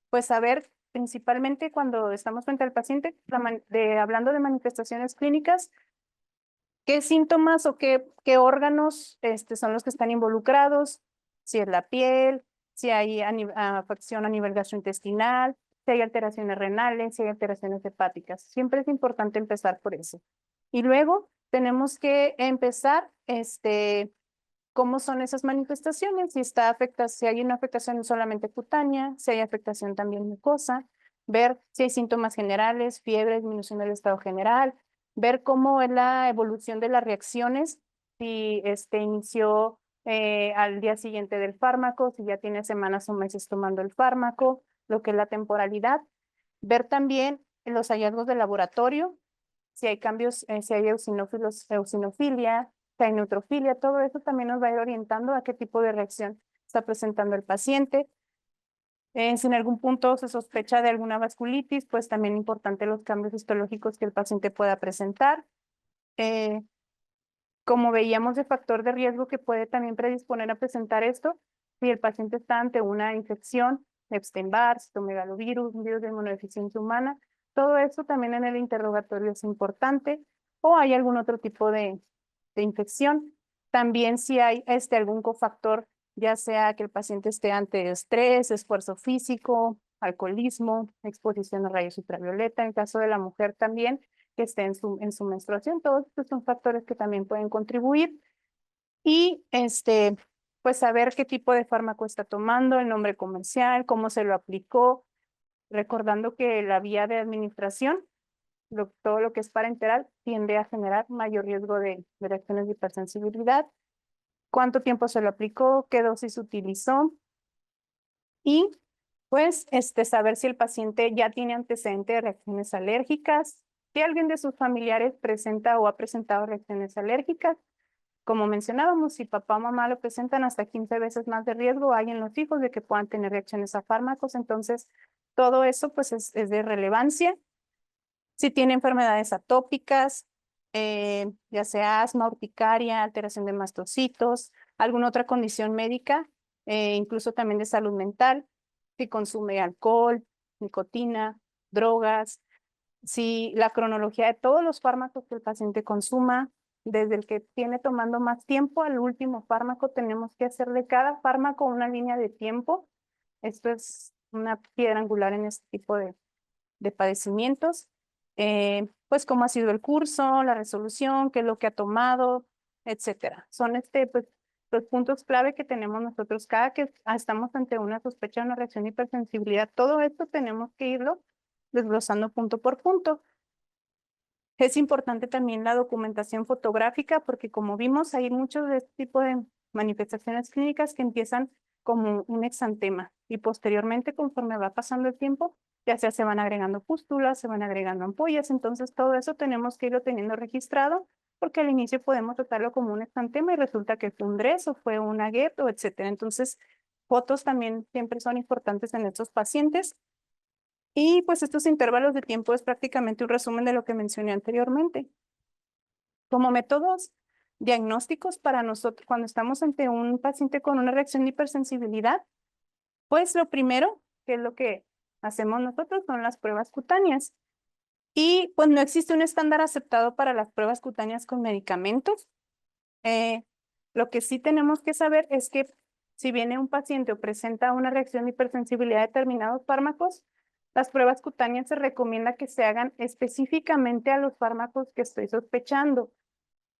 pues saber principalmente cuando estamos frente al paciente, hablando de manifestaciones clínicas, qué síntomas o qué órganos son los que están involucrados, si es la piel, si hay afección a nivel gastrointestinal, si hay alteraciones renales, si hay alteraciones hepáticas. Siempre es importante empezar por eso. Y luego tenemos que empezar, cómo son esas manifestaciones, si hay una afectación solamente cutánea, si hay afectación también mucosa, ver si hay síntomas generales, fiebre, disminución del estado general, ver cómo es la evolución de las reacciones, si inició al día siguiente del fármaco, si ya tiene semanas o meses tomando el fármaco, lo que es la temporalidad, ver también los hallazgos de laboratorio, si hay cambios, si hay eosinofilia, si hay neutrofilia, todo eso también nos va a ir orientando a qué tipo de reacción está presentando el paciente. Si en algún punto se sospecha de alguna vasculitis, pues también importante los cambios histológicos que el paciente pueda presentar. Eh, como veíamos de factor de riesgo que puede también predisponer a presentar esto, si el paciente está ante una infección, Epstein-Barr, citomegalovirus, un virus de inmunodeficiencia humana, todo eso también en el interrogatorio es importante, o hay algún otro tipo de infección. También si hay algún cofactor, ya sea que el paciente esté ante estrés, esfuerzo físico, alcoholismo, exposición a rayos ultravioleta, en caso de la mujer también, que esté en su menstruación. Todos estos son factores que también pueden contribuir. Y pues saber qué tipo de fármaco está tomando, el nombre comercial, cómo se lo aplicó, recordando que la vía de administración, todo lo que es parenteral, tiende a generar mayor riesgo de reacciones de hipersensibilidad, cuánto tiempo se lo aplicó, qué dosis utilizó y pues saber si el paciente ya tiene antecedente de reacciones alérgicas, si alguien de sus familiares presenta o ha presentado reacciones alérgicas. Como mencionábamos, si papá o mamá lo presentan, hasta 15 veces más de riesgo hay en los hijos de que puedan tener reacciones a fármacos. Entonces, todo eso pues es de relevancia. Si tiene enfermedades atópicas, ya sea asma, urticaria, alteración de mastocitos, alguna otra condición médica, incluso también de salud mental, si consume alcohol, nicotina, drogas, si la cronología de todos los fármacos que el paciente consuma, desde el que tiene tomando más tiempo al último fármaco, tenemos que hacer de cada fármaco una línea de tiempo. Esto es una piedra angular en este tipo de padecimientos. Pues cómo ha sido el curso, la resolución, qué es lo que ha tomado, etcétera. Son pues, los puntos clave que tenemos nosotros cada que estamos ante una sospecha de una reacción de hipersensibilidad. Todo esto tenemos que irlo desglosando punto por punto. Es importante también la documentación fotográfica porque como vimos hay muchos de este tipo de manifestaciones clínicas que empiezan como un exantema y posteriormente conforme va pasando el tiempo ya sea se van agregando pústulas, se van agregando ampollas, entonces todo eso tenemos que irlo teniendo registrado porque al inicio podemos tratarlo como un exantema y resulta que fue un DRES o fue una GEP o etcétera. Entonces fotos también siempre son importantes en estos pacientes. Y pues estos intervalos de tiempo es prácticamente un resumen de lo que mencioné anteriormente. Como métodos diagnósticos para nosotros, cuando estamos ante un paciente con una reacción de hipersensibilidad, pues lo primero, que es lo que hacemos nosotros, son las pruebas cutáneas. Y pues no existe un estándar aceptado para las pruebas cutáneas con medicamentos. Lo que sí tenemos que saber es que si viene un paciente o presenta una reacción de hipersensibilidad a determinados fármacos, las pruebas cutáneas se recomienda que se hagan específicamente a los fármacos que estoy sospechando.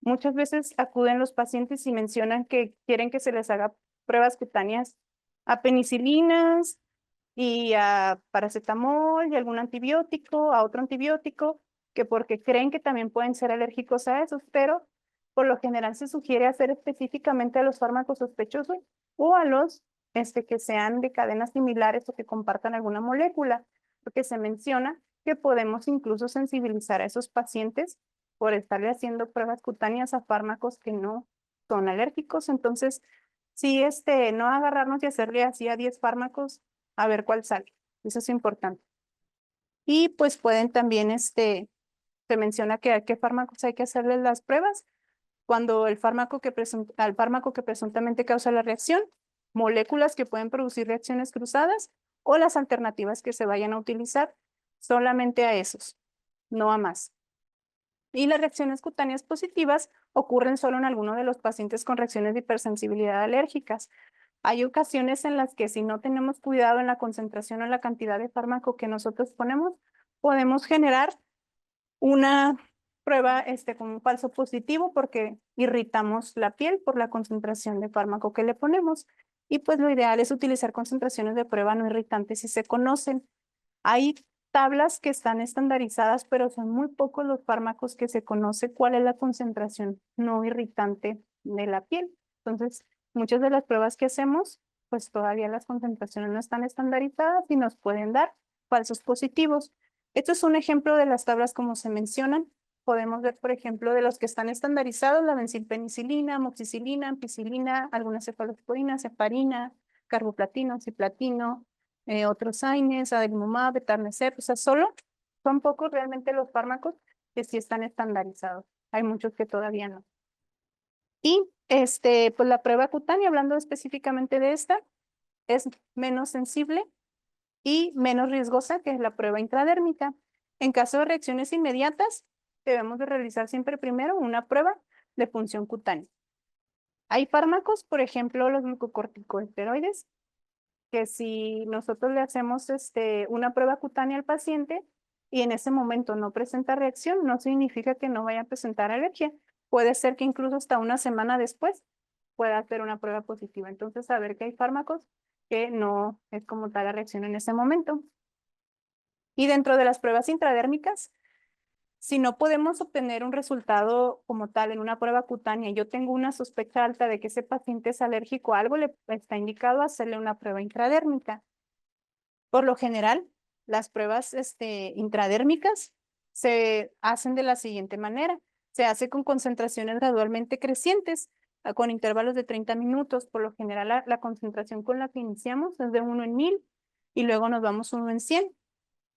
Muchas veces acuden los pacientes y mencionan que quieren que se les haga pruebas cutáneas a penicilinas y a paracetamol y algún antibiótico, a otro antibiótico, que porque creen que también pueden ser alérgicos a esos, pero por lo general se sugiere hacer específicamente a los fármacos sospechosos o a los que sean de cadenas similares o que compartan alguna molécula, porque se menciona que podemos incluso sensibilizar a esos pacientes por estarle haciendo pruebas cutáneas a fármacos que no son alérgicos. Entonces, sí, no agarrarnos y hacerle así a 10 fármacos a ver cuál sale. Eso es importante. Y pues pueden también, se menciona que a qué fármacos hay que hacerles las pruebas cuando al fármaco que presuntamente causa la reacción, moléculas que pueden producir reacciones cruzadas o las alternativas que se vayan a utilizar, solamente a esos, no a más. Y las reacciones cutáneas positivas ocurren solo en algunos de los pacientes con reacciones de hipersensibilidad alérgicas. Hay ocasiones en las que si no tenemos cuidado en la concentración o la cantidad de fármaco que nosotros ponemos, podemos generar una prueba con un falso positivo porque irritamos la piel por la concentración de fármaco que le ponemos. Y pues lo ideal es utilizar concentraciones de prueba no irritantes si se conocen. Hay tablas que están estandarizadas, pero son muy pocos los fármacos que se conoce cuál es la concentración no irritante de la piel. Entonces, muchas de las pruebas que hacemos, pues todavía las concentraciones no están estandarizadas y nos pueden dar falsos positivos. Esto es un ejemplo de las tablas como se mencionan. Podemos ver, por ejemplo, de los que están estandarizados, la benzilpenicilina, amoxicilina, ampicilina, algunas cefalosporinas, heparina, carboplatino, ciplatino, otros AINES, adalimumab, etanercept, o sea, solo son pocos realmente los fármacos que sí están estandarizados. Hay muchos que todavía no. Y pues la prueba cutánea, hablando específicamente de esta, es menos sensible y menos riesgosa que la prueba intradérmica. En caso de reacciones inmediatas, debemos de realizar siempre primero una prueba de función cutánea. Hay fármacos, por ejemplo, los glucocorticosteroides, que si nosotros le hacemos una prueba cutánea al paciente y en ese momento no presenta reacción, no significa que no vaya a presentar alergia. Puede ser que incluso hasta una semana después pueda hacer una prueba positiva. Entonces, saber que hay fármacos que no es como tal la reacción en ese momento. Y dentro de las pruebas intradérmicas, si no podemos obtener un resultado como tal en una prueba cutánea, yo tengo una sospecha alta de que ese paciente es alérgico a algo, le está indicado hacerle una prueba intradérmica. Por lo general, las pruebas intradérmicas se hacen de la siguiente manera. Se hace con concentraciones gradualmente crecientes, con intervalos de 30 minutos. Por lo general, la concentración con la que iniciamos es de 1 en 1000 y luego nos vamos 1 en 100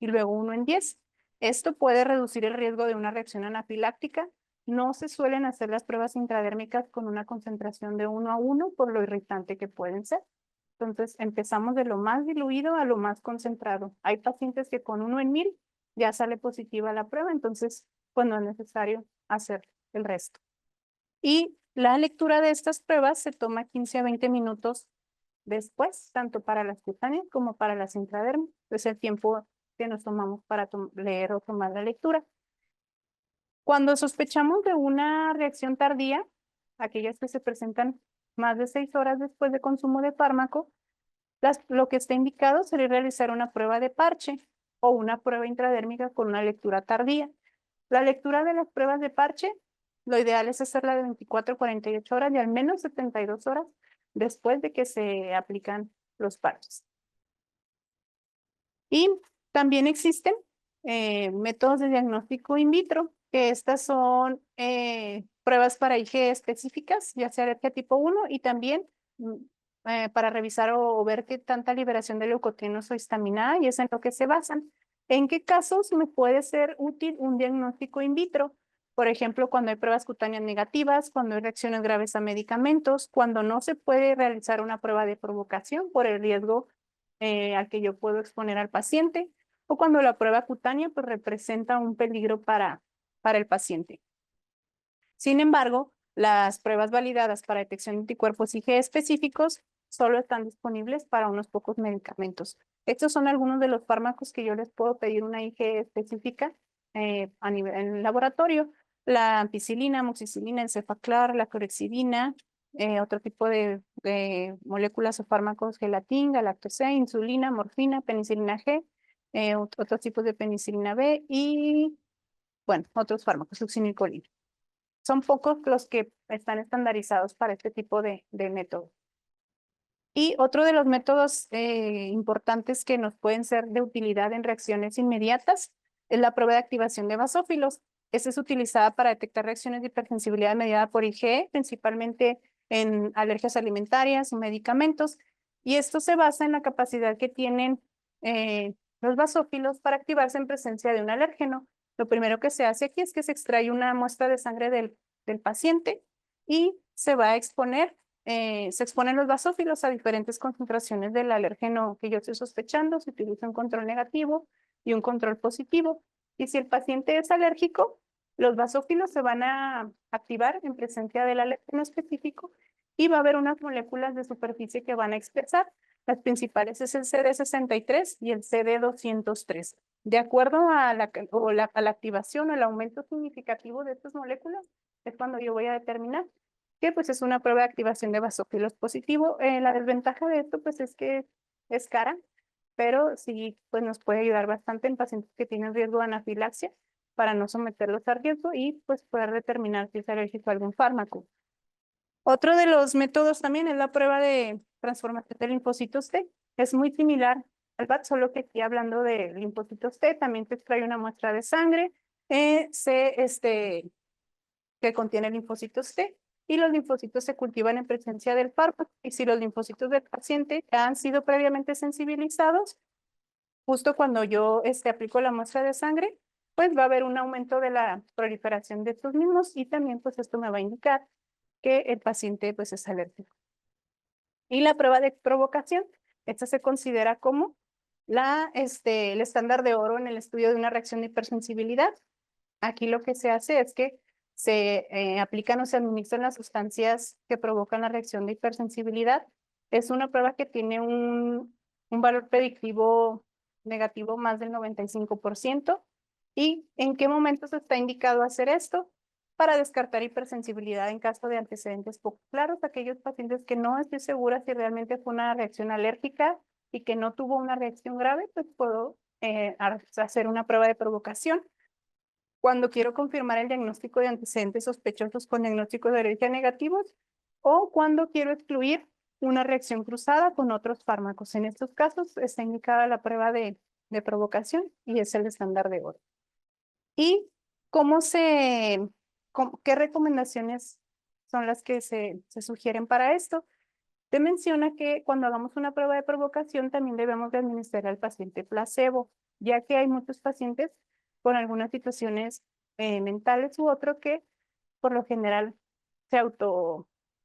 y luego 1 en 10. Esto puede reducir el riesgo de una reacción anafiláctica. No se suelen hacer las pruebas intradérmicas con una concentración de 1 a 1 por lo irritante que pueden ser. Entonces, empezamos de lo más diluido a lo más concentrado. Hay pacientes que con 1 en 1000 ya sale positiva la prueba, entonces, pues no es necesario hacer el resto. Y la lectura de estas pruebas se toma 15 a 20 minutos después, tanto para las cutáneas como para las intradérmicas. Es el tiempo que nos tomamos para leer o tomar la lectura. Cuando sospechamos de una reacción tardía, aquellas que se presentan más de 6 horas después de consumo de fármaco, lo que está indicado sería realizar una prueba de parche o una prueba intradérmica con una lectura tardía. La lectura de las pruebas de parche, lo ideal es hacerla de 24 a 48 horas y al menos 72 horas después de que se aplican los parches. Y también existen métodos de diagnóstico in vitro, que estas son pruebas para IgE específicas, ya sea alergia tipo 1 y también para revisar o ver qué tanta liberación de leucotrienos o histamina hay, es en lo que se basan. ¿En qué casos me puede ser útil un diagnóstico in vitro? Por ejemplo, cuando hay pruebas cutáneas negativas, cuando hay reacciones graves a medicamentos, cuando no se puede realizar una prueba de provocación por el riesgo al que yo puedo exponer al paciente, o cuando la prueba cutánea pues representa un peligro para el paciente. Sin embargo, las pruebas validadas para detección de anticuerpos IgE específicos solo están disponibles para unos pocos medicamentos. Estos son algunos de los fármacos que yo les puedo pedir una IgE específica a nivel en el laboratorio. La ampicilina, amoxicilina, el cefaclar, la clorexidina, otro tipo de moléculas o fármacos, gelatin, galactosea, insulina, morfina, penicilina G, otros tipos de penicilina B y, bueno, otros fármacos, succinilcolina. Son pocos los que están estandarizados para este tipo de método. Y otro de los métodos importantes que nos pueden ser de utilidad en reacciones inmediatas es la prueba de activación de basófilos. Esta es utilizada para detectar reacciones de hipersensibilidad mediada por IgE, principalmente en alergias alimentarias o medicamentos. Y esto se basa en la capacidad que tienen los basófilos para activarse en presencia de un alérgeno. Lo primero que se hace aquí es que se extrae una muestra de sangre del paciente y se va a exponer se exponen los basófilos a diferentes concentraciones del alérgeno que yo estoy sospechando. Se utiliza un control negativo y un control positivo. Y si el paciente es alérgico, los basófilos se van a activar en presencia del alérgeno específico y va a haber unas moléculas de superficie que van a expresar. Las principales es el CD63 y el CD203. De acuerdo a la activación o el aumento significativo de estas moléculas, es cuando yo voy a determinar que pues es una prueba de activación de basófilos positivo. La desventaja de esto pues es que es cara, pero sí pues nos puede ayudar bastante en pacientes que tienen riesgo de anafilaxia para no someterlos a riesgo y pues poder determinar si es alérgico a algún fármaco. Otro de los métodos también es la prueba de transformación de linfocitos T. Es muy similar al BAT, solo que aquí hablando de linfocitos T, también te extrae una muestra de sangre que contiene linfocitos T y los linfocitos se cultivan en presencia del fármaco. Y si los linfocitos del paciente han sido previamente sensibilizados, justo cuando yo aplico la muestra de sangre, pues va a haber un aumento de la proliferación de estos mismos y también pues esto me va a indicar que el paciente pues es alérgico. Y la prueba de provocación, esta se considera como el estándar de oro en el estudio de una reacción de hipersensibilidad. Aquí lo que se hace es que se aplican o se administran las sustancias que provocan la reacción de hipersensibilidad. Es una prueba que tiene un valor predictivo negativo más del 95%. ¿Y en qué momentos está indicado hacer esto? Para descartar hipersensibilidad en caso de antecedentes poco claros, aquellos pacientes que no estoy segura si realmente fue una reacción alérgica y que no tuvo una reacción grave, pues puedo hacer una prueba de provocación. Cuando quiero confirmar el diagnóstico de antecedentes sospechosos con diagnóstico de alergia negativos o cuando quiero excluir una reacción cruzada con otros fármacos. En estos casos está indicada la prueba de provocación y es el estándar de oro. ¿Y qué recomendaciones son las que se sugieren para esto? Te menciona que cuando hagamos una prueba de provocación también debemos de administrar al paciente placebo, ya que hay muchos pacientes con algunas situaciones mentales u otro que por lo general se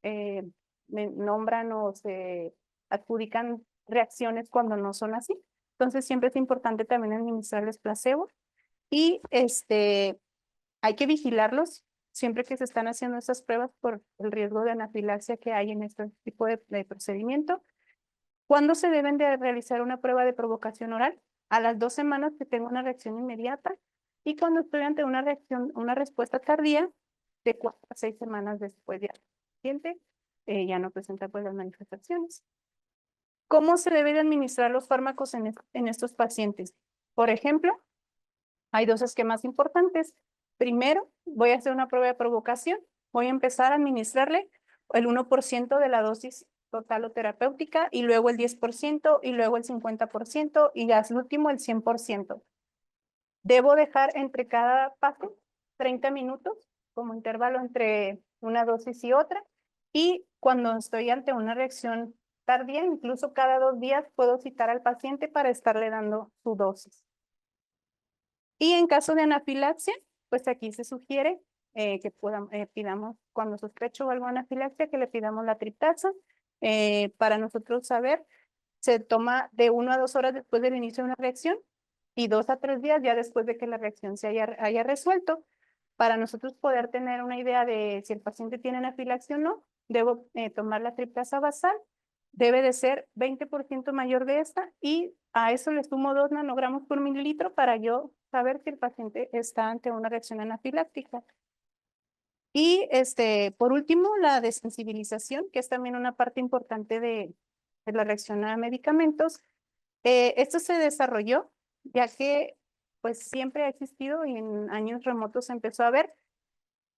eh, nombran o se adjudican reacciones cuando no son así. Entonces siempre es importante también administrarles placebo y hay que vigilarlos siempre que se están haciendo estas pruebas por el riesgo de anafilaxia que hay en este tipo de procedimiento. ¿Cuándo se deben de realizar una prueba de provocación oral? A las 2 semanas que tengo una reacción inmediata y cuando estoy ante una respuesta tardía de 4 a 6 semanas después ya el paciente ya no presenta pues las manifestaciones. ¿Cómo se debe de administrar los fármacos en estos pacientes? Por ejemplo, hay dos esquemas importantes. Primero, voy a hacer una prueba de provocación. Voy a empezar a administrarle el 1% de la dosis total o terapéutica y luego el 10% y luego el 50% y al último el 100%. Debo dejar entre cada paso 30 minutos como intervalo entre una dosis y otra. Y cuando estoy ante una reacción tardía, incluso cada 2 días puedo citar al paciente para estarle dando su dosis. Y en caso de anafilaxia, pues aquí se sugiere que pidamos, cuando sospecho algo de anafilaxia, que le pidamos la triptasa. Para nosotros saber, se toma de 1 a 2 horas después del inicio de una reacción y 2 a 3 días ya después de que la reacción se haya resuelto. Para nosotros poder tener una idea de si el paciente tiene anafilaxia o no, debo tomar la triplaza basal, debe de ser 20% mayor de esta y a eso le sumo 2 nanogramos por mililitro para yo saber si el paciente está ante una reacción anafiláctica. Y por último, la desensibilización, que es también una parte importante de la reacción a medicamentos. Esto se desarrolló ya que pues siempre ha existido y en años remotos se empezó a ver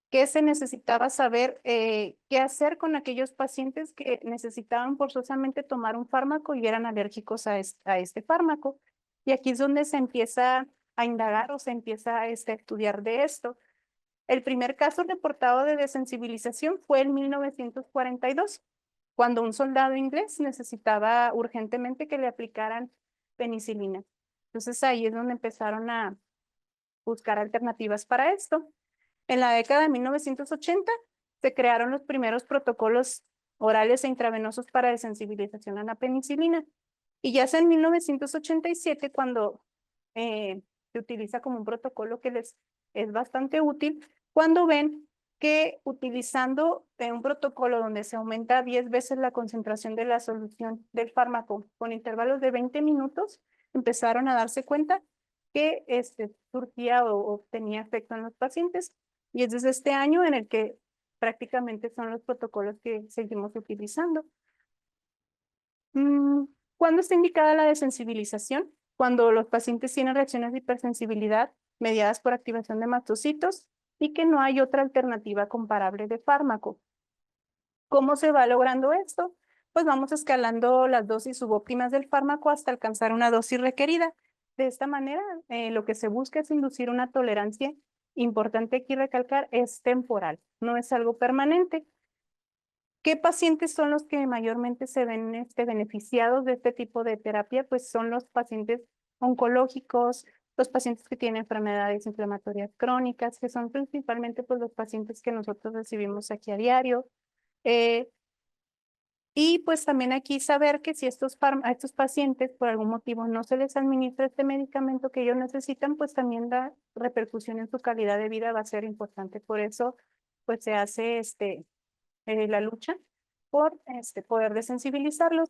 que se necesitaba saber qué hacer con aquellos pacientes que necesitaban forzosamente tomar un fármaco y eran alérgicos a este fármaco. Y aquí es donde se empieza a indagar o se empieza a estudiar de esto. El primer caso reportado de desensibilización fue en 1942, cuando un soldado inglés necesitaba urgentemente que le aplicaran penicilina. Entonces ahí es donde empezaron a buscar alternativas para esto. En la década de 1980 se crearon los primeros protocolos orales e intravenosos para desensibilización a la penicilina. Y ya sea en 1987 cuando se utiliza como un protocolo que les es bastante útil, cuando ven que utilizando un protocolo donde se aumenta 10 veces la concentración de la solución del fármaco con intervalos de 20 minutos, empezaron a darse cuenta que surtía o tenía efecto en los pacientes. Y es desde este año en el que prácticamente son los protocolos que seguimos utilizando. ¿Cuándo está indicada la desensibilización? Cuando los pacientes tienen reacciones de hipersensibilidad mediadas por activación de mastocitos y que no hay otra alternativa comparable de fármaco. ¿Cómo se va logrando esto? Pues vamos escalando las dosis subóptimas del fármaco hasta alcanzar una dosis requerida. De esta manera, lo que se busca es inducir una tolerancia. Importante aquí recalcar, es temporal, no es algo permanente. ¿Qué pacientes son los que mayormente se ven beneficiados de este tipo de terapia? Pues son los pacientes oncológicos, los pacientes que tienen enfermedades inflamatorias crónicas, que son principalmente pues, los pacientes que nosotros recibimos aquí a diario. Y pues también aquí saber que si a estos pacientes por algún motivo no se les administra este medicamento que ellos necesitan, pues también la repercusión en su calidad de vida va a ser importante. Por eso pues se hace la lucha por poder desensibilizarlos.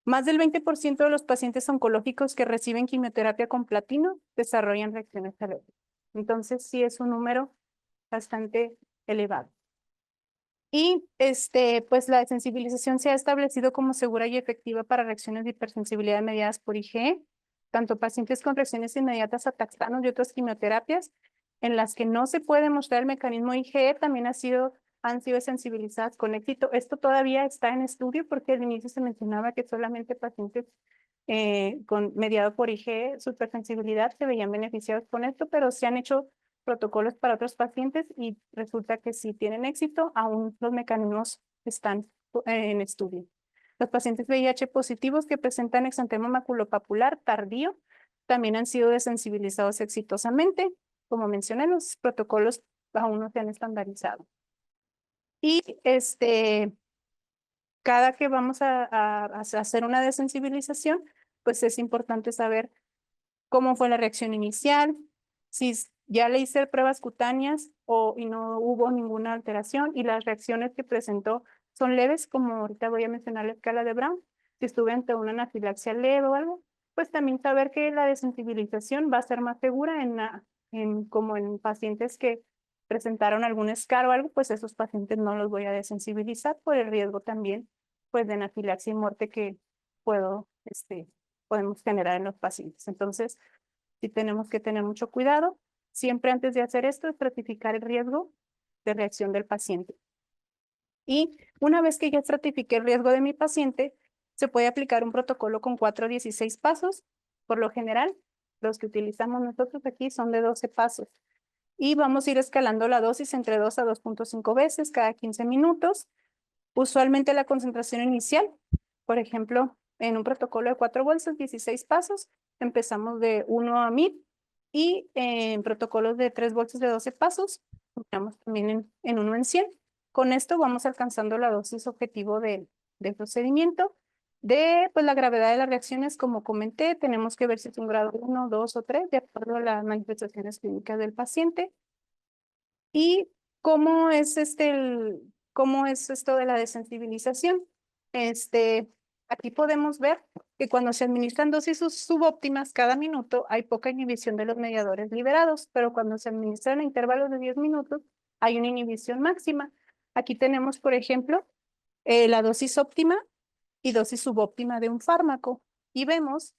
Más del 20% de los pacientes oncológicos que reciben quimioterapia con platino desarrollan reacciones alérgicas. Entonces sí es un número bastante elevado. Y pues la desensibilización se ha establecido como segura y efectiva para reacciones de hipersensibilidad mediadas por IgE, tanto pacientes con reacciones inmediatas a taxanos y otras quimioterapias, en las que no se puede mostrar el mecanismo IgE, también han sido sensibilizadas con éxito. Esto todavía está en estudio porque al inicio se mencionaba que solamente pacientes mediados por IgE, su hipersensibilidad, se veían beneficiados con esto, pero se han hecho protocolos para otros pacientes y resulta que sí tienen éxito, aún los mecanismos están en estudio. Los pacientes VIH positivos que presentan exantema maculopapular tardío también han sido desensibilizados exitosamente. Como mencioné, los protocolos aún no se han estandarizado. Y cada que vamos a hacer una desensibilización, pues es importante saber cómo fue la reacción inicial, si ya le hice pruebas cutáneas y no hubo ninguna alteración y las reacciones que presentó son leves, como ahorita voy a mencionar la escala de Brown. Si estuve ante una anafilaxia leve o algo, pues también saber que la desensibilización va a ser más segura como en pacientes que presentaron algún SCAR o algo, pues esos pacientes no los voy a desensibilizar por el riesgo también pues de anafilaxia y muerte que podemos generar en los pacientes. Entonces, sí tenemos que tener mucho cuidado. Siempre antes de hacer esto, estratificar el riesgo de reacción del paciente. Y una vez que ya estratifiqué el riesgo de mi paciente, se puede aplicar un protocolo con 4 a 16 pasos. Por lo general, los que utilizamos nosotros aquí son de 12 pasos. Y vamos a ir escalando la dosis entre 2 a 2.5 veces cada 15 minutos. Usualmente la concentración inicial, por ejemplo, en un protocolo de 4 bolsas, 16 pasos, empezamos de 1 a 1000 y en protocolos de 3 bolsas de 12 pasos, empezamos también en 1 en 100. Con esto vamos alcanzando la dosis objetivo del procedimiento De pues, la gravedad de las reacciones, como comenté, tenemos que ver si es un grado 1, 2 o 3, de acuerdo a las manifestaciones clínicas del paciente. ¿Y cómo es esto de la desensibilización? Aquí podemos ver que cuando se administran dosis subóptimas cada minuto hay poca inhibición de los mediadores liberados, pero cuando se administran a intervalos de 10 minutos hay una inhibición máxima. Aquí tenemos, por ejemplo, la dosis óptima y dosis subóptima de un fármaco y vemos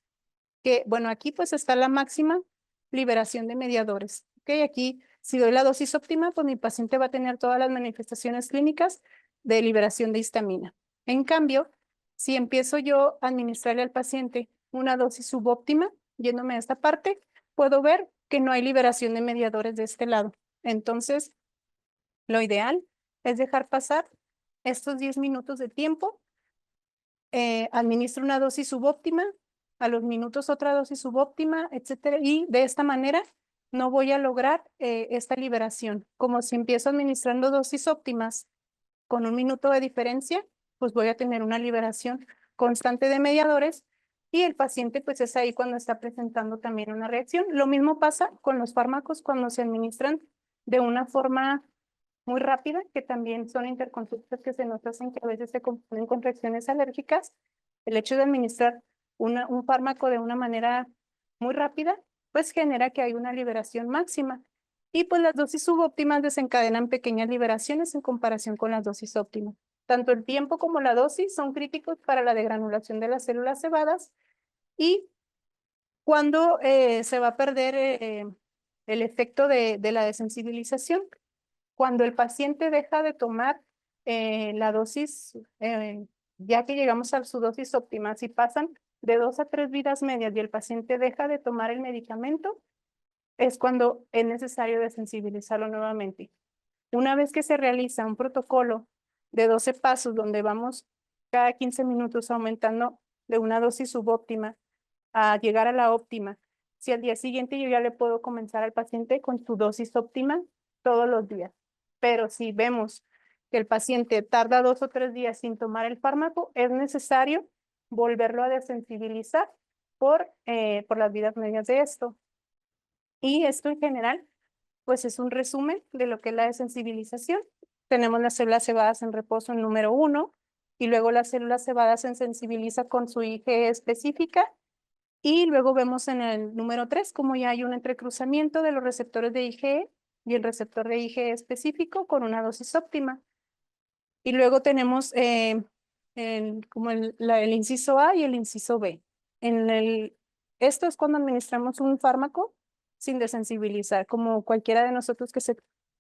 que, bueno, aquí pues está la máxima liberación de mediadores. ¿Ok? Aquí, si doy la dosis óptima, pues mi paciente va a tener todas las manifestaciones clínicas de liberación de histamina. En cambio, si empiezo yo a administrarle al paciente una dosis subóptima, yéndome a esta parte, puedo ver que no hay liberación de mediadores de este lado. Entonces, lo ideal es dejar pasar estos 10 minutos de tiempo, administro una dosis subóptima, a los minutos otra dosis subóptima, etcétera, y de esta manera no voy a lograr esta liberación. Como si empiezo administrando dosis óptimas con un minuto de diferencia, pues voy a tener una liberación constante de mediadores y el paciente pues es ahí cuando está presentando también una reacción. Lo mismo pasa con los fármacos cuando se administran de una forma muy rápida, que también son interconsultas que se nos hacen que a veces se confunden con reacciones alérgicas. El hecho de administrar un fármaco de una manera muy rápida, pues genera que hay una liberación máxima. Y pues las dosis subóptimas desencadenan pequeñas liberaciones en comparación con las dosis óptimas. Tanto el tiempo como la dosis son críticos para la degranulación de las células cebadas y cuando se va a perder el efecto de la desensibilización, cuando el paciente deja de tomar la dosis, ya que llegamos a su dosis óptima, si pasan de 2 a 3 vidas medias y el paciente deja de tomar el medicamento, es cuando es necesario desensibilizarlo nuevamente. Una vez que se realiza un protocolo de 12 pasos donde vamos cada 15 minutos aumentando de una dosis subóptima a llegar a la óptima, si al día siguiente yo ya le puedo comenzar al paciente con su dosis óptima todos los días. Pero si vemos que el paciente tarda 2 o 3 días sin tomar el fármaco, es necesario volverlo a desensibilizar por las vidas medias de esto. Y esto en general, pues es un resumen de lo que es la desensibilización. Tenemos las células cebadas en reposo en número 1 y luego las células cebadas se sensibiliza con su IgE específica y luego vemos en el número 3 como ya hay un entrecruzamiento de los receptores de IgE y el receptor de IgE específico con una dosis óptima. Y luego tenemos como el inciso A y el inciso B. Esto es cuando administramos un fármaco sin desensibilizar, como cualquiera de nosotros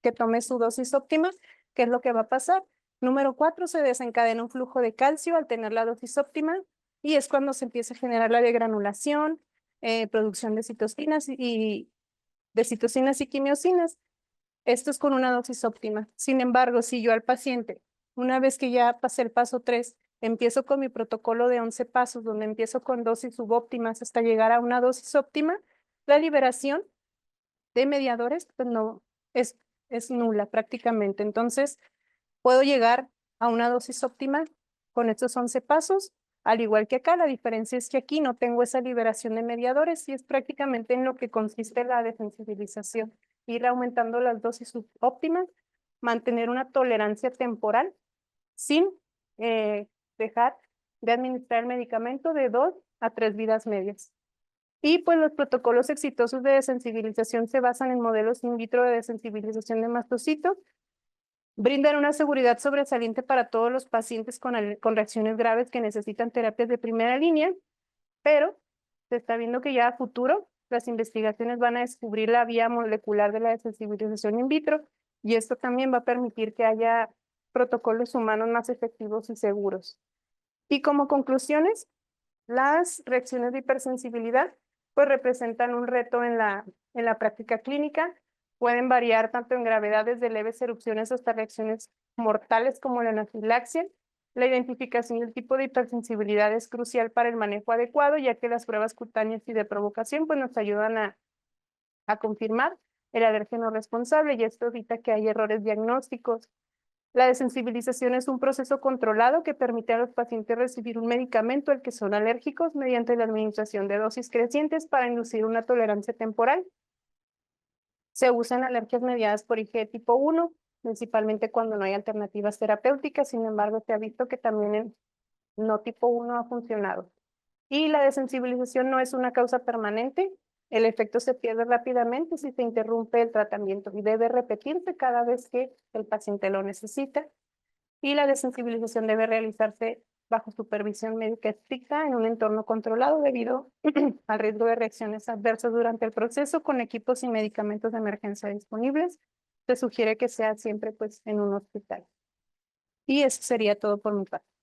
que tome su dosis óptima, ¿qué es lo que va a pasar? Número 4, se desencadena un flujo de calcio al tener la dosis óptima y es cuando se empieza a generar la degranulación, producción de citocinas y quimiosinas. Esto es con una dosis óptima. Sin embargo, si yo al paciente, una vez que ya pasé el paso 3, empiezo con mi protocolo de 11 pasos, donde empiezo con dosis subóptimas hasta llegar a una dosis óptima, la liberación de mediadores pues no es nula prácticamente. Entonces, puedo llegar a una dosis óptima con estos 11 pasos, al igual que acá. La diferencia es que aquí no tengo esa liberación de mediadores y es prácticamente en lo que consiste la desensibilización. Ir aumentando las dosis óptimas, mantener una tolerancia temporal sin dejar de administrar el medicamento de 2 a 3 vidas medias. Y pues los protocolos exitosos de desensibilización se basan en modelos in vitro de desensibilización de mastocitos. Brindan una seguridad sobresaliente para todos los pacientes con reacciones graves que necesitan terapias de primera línea, pero se está viendo que ya a futuro las investigaciones van a descubrir la vía molecular de la desensibilización in vitro y esto también va a permitir que haya protocolos humanos más efectivos y seguros. Y como conclusiones, las reacciones de hipersensibilidad pues representan un reto en la práctica clínica. Pueden variar tanto en gravedad desde leves erupciones hasta reacciones mortales como la anafilaxia. La identificación del tipo de hipersensibilidad es crucial para el manejo adecuado, ya que las pruebas cutáneas y de provocación pues, nos ayudan a confirmar el alérgeno responsable y esto evita que haya errores diagnósticos. La desensibilización es un proceso controlado que permite a los pacientes recibir un medicamento al que son alérgicos mediante la administración de dosis crecientes para inducir una tolerancia temporal. Se usa en alergias mediadas por IgE tipo 1, principalmente cuando no hay alternativas terapéuticas. Sin embargo, se ha visto que también en no tipo 1 ha funcionado. Y la desensibilización no es una causa permanente. El efecto se pierde rápidamente si se interrumpe el tratamiento y debe repetirse cada vez que el paciente lo necesita. Y la desensibilización debe realizarse bajo supervisión médica estricta en un entorno controlado debido al riesgo de reacciones adversas durante el proceso con equipos y medicamentos de emergencia disponibles. Se sugiere que sea siempre pues en un hospital. Y eso sería todo por mi parte.